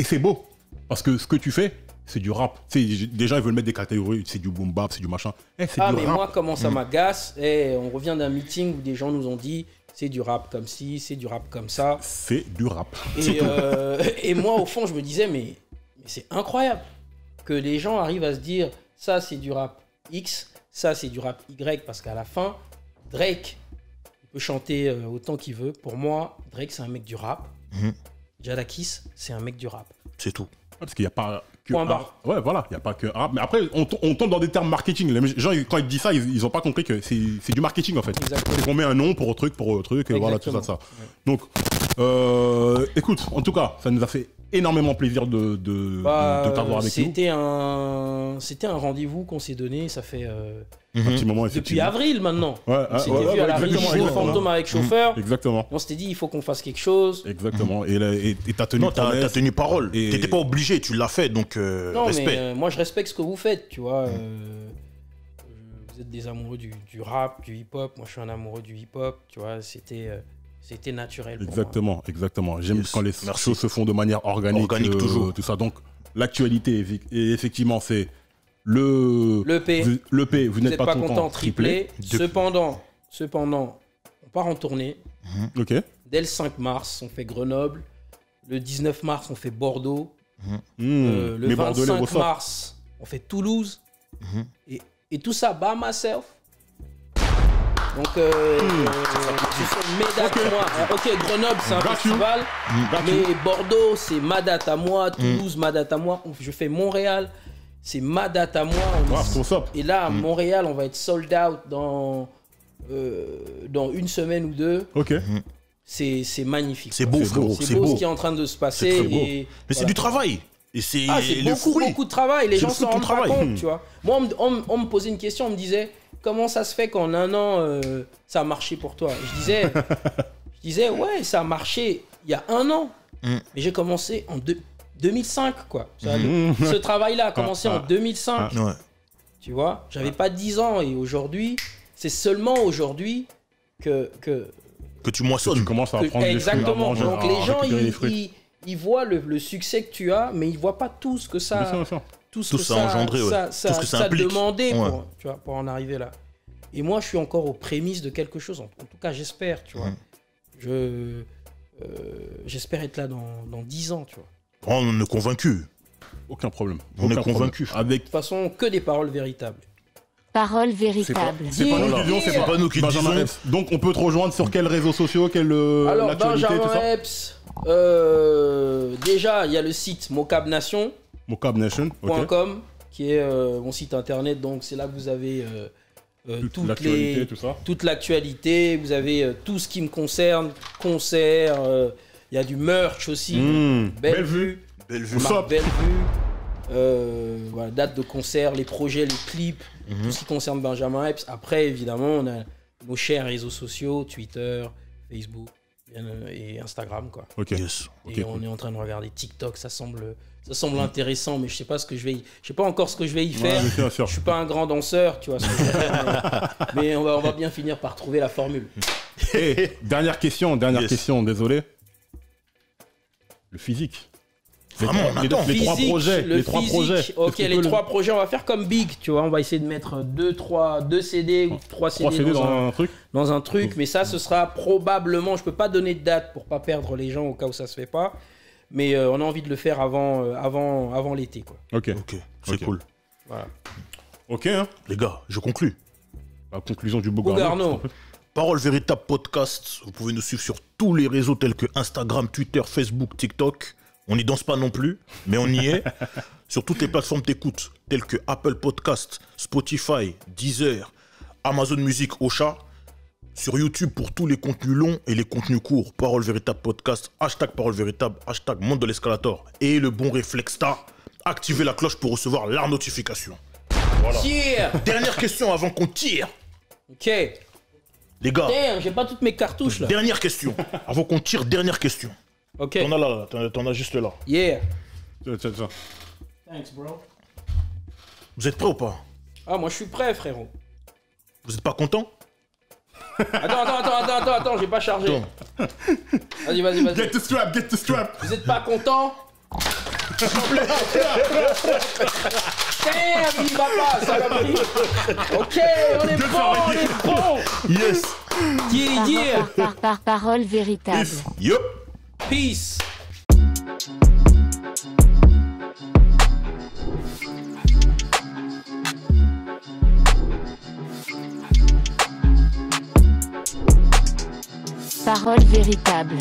c'est beau. Parce que ce que tu fais, c'est du rap. Tu sais, déjà, ils veulent mettre des catégories. C'est du boom bap, c'est du machin. C'est Ah, du mais rap. moi, comment ça m'agace. On revient d'un meeting où des gens nous ont dit c'est du rap comme ci, c'est du rap comme ça. C'est du rap. Et moi, au fond, je me disais, mais c'est incroyable que les gens arrivent à se dire ça, c'est du rap X, ça, c'est du rap Y, parce qu'à la fin, Drake, il peut chanter autant qu'il veut. Pour moi, Drake, c'est un mec du rap. Jadakis, c'est un mec du rap. C'est tout. Parce qu'il n'y a pas que Point un- barre. Ouais, voilà, il n'y a pas que un rap. Mais après, on tombe dans des termes marketing. Les gens, quand ils disent ça, ils n'ont pas compris que c'est du marketing, en fait. Exactement. C'est qu'on met un nom pour un truc, et voilà, tout ça, Exactement. Donc, écoute, en tout cas, ça nous a fait énormément plaisir de t'avoir avec nous. C'était un rendez-vous qu'on s'est donné, ça fait Un petit moment, depuis effectivement. avril maintenant. Ouais, On s'était ouais, vu à la exactement, Riche, au exactement. Fantôme avec chauffeur. Exactement. On s'était dit, il faut qu'on fasse quelque chose. Exactement. Et t'as tenu Non, t'as promesse. tenu parole. Et- T'étais pas obligé, tu l'as fait, donc Non, respect. mais moi, je respecte ce que vous faites, tu vois. Vous êtes des amoureux du rap, du hip-hop. Moi, je suis un amoureux du hip-hop, tu vois. C'était naturel pour moi. Exactement. J'aime Yes, quand les merci. choses se font de manière organique. Organique, toujours. Tout ça. Donc, l'actualité, et effectivement, c'est l'EP, vous Vous n'êtes n'êtes pas content, triplé. Cependant, on part en tournée. Ok. Dès le 5 mars, on fait Grenoble. Le 19 mars, on fait Bordeaux. Le Les Bordelais, 25 what's up? mars, on fait Toulouse. Et tout ça, by myself. Donc, ce sont mes dates à moi. Ok, Grenoble, c'est un Got you. festival. Got Mais you. Bordeaux, c'est ma date à moi. Toulouse, ma date à moi. Je fais Montréal, c'est ma date à moi. What's up? Et là, à Montréal, on va être sold out dans une semaine ou deux. Ok. C'est magnifique. C'est beau, C'est frérot. beau. C'est C'est beau beau. ce qui est en train de se passer. C'est très beau. Et Mais c'est voilà. du travail. Et c'est C'est le fruit. beaucoup de travail. Les C'est gens le fruit s'en de ton rendent pas travail. compte, tu vois. Moi, on me posait une question, on me disait comment ça se fait qu'en un an, ça a marché pour toi. Je disais, ouais, ça a marché il y a un an. Mais j'ai commencé en 2005, quoi. Ce travail-là a commencé en 2005. Ouais. Tu vois, j'avais pas 10 ans et aujourd'hui, c'est seulement aujourd'hui que Que tu moissonnes. Tu commences à prendre les fruits, à exactement. manger, Donc à les gens, récupérer les fruits. ils voient le succès que tu as, mais ils voient pas tout ce que Bien ça, sûr, bien sûr. tout ce Tout que ça a engendré, ouais. Tout ce que ça implique. demandait Ouais. pour en arriver là. Et moi, je suis encore aux prémices de quelque chose. En tout cas, j'espère, tu vois. J'espère être là dans 10 ans, tu vois. On est convaincu. Aucun problème. On est Aucun convaincus. problème. Avec. De toute façon, que des paroles véritables. Parole véritable. C'est pas nous qui disons, c'est pas nous qui disons. Donc on peut te rejoindre sur quels réseaux sociaux, quelle Alors, l'actualité, tout Benjamin ça. Epps, déjà, il y a le site mocabnation.com Mocabnation, qui est mon site internet. Donc, c'est là que vous avez l'actualité, tout ça. toute l'actualité. Vous avez tout ce qui me concerne, concerts. Il y a du merch aussi. Belle vue. Belle vue. Marque Belle vue. Voilà, date de concert, les projets, les clips, tout ce qui concerne Benjamin Epps. Après, évidemment, on a nos chers réseaux sociaux, Twitter, Facebook et Instagram, quoi. Ok. Yes. Et on est en train de regarder TikTok, ça semble intéressant, mais je sais pas encore ce que je vais y faire. Ouais, sûr. Je suis pas un grand danseur, tu vois ce que je veux dire, mais on va bien finir par trouver la formule. Et dernière question, désolé. Le physique. Vraiment, on attend. Les trois Physique, projets. le Les trois physique. projets. Ok, les trois projets, on va faire comme Big, tu vois. On va essayer de mettre 2 CD ou 3 CD, dans un truc. Mais ça, ce sera probablement, je peux pas donner de date pour pas perdre les gens au cas où ça se fait pas. Mais on a envie de le faire avant l'été, quoi. Ok, C'est cool. Voilà. Ok, hein. Les gars, je conclus. La conclusion du Bougarno. Parole véritable podcast. Vous pouvez nous suivre sur tous les réseaux tels que Instagram, Twitter, Facebook, TikTok. On n'y danse pas non plus, mais on y est. Sur toutes les plateformes d'écoute telles que Apple Podcast, Spotify, Deezer, Amazon Music, Ocha. Sur YouTube pour tous les contenus longs et les contenus courts. Parole véritable podcast, hashtag parole véritable, hashtag monde de l'escalator. Et le bon réflexe, activez la cloche pour recevoir la notification. Voilà. Tire. Dernière question avant qu'on tire. Ok. Les gars, Damn, j'ai pas toutes mes cartouches là. dernière question. Avant qu'on tire, dernière question. Ok. T'en as là, t'en as juste là. Yeah. Tiens. Thanks, bro. Vous êtes prêts ou pas? Ah, moi je suis prêt, frérot. Vous êtes pas content? Attends, j'ai pas chargé. Vas-y. Get the strap. Vous êtes pas content? Damn, il va pas, ça va pris. Ok, on est bon. Yes. Yeah. Parole véritable. Yup. Peace. Parole véritable.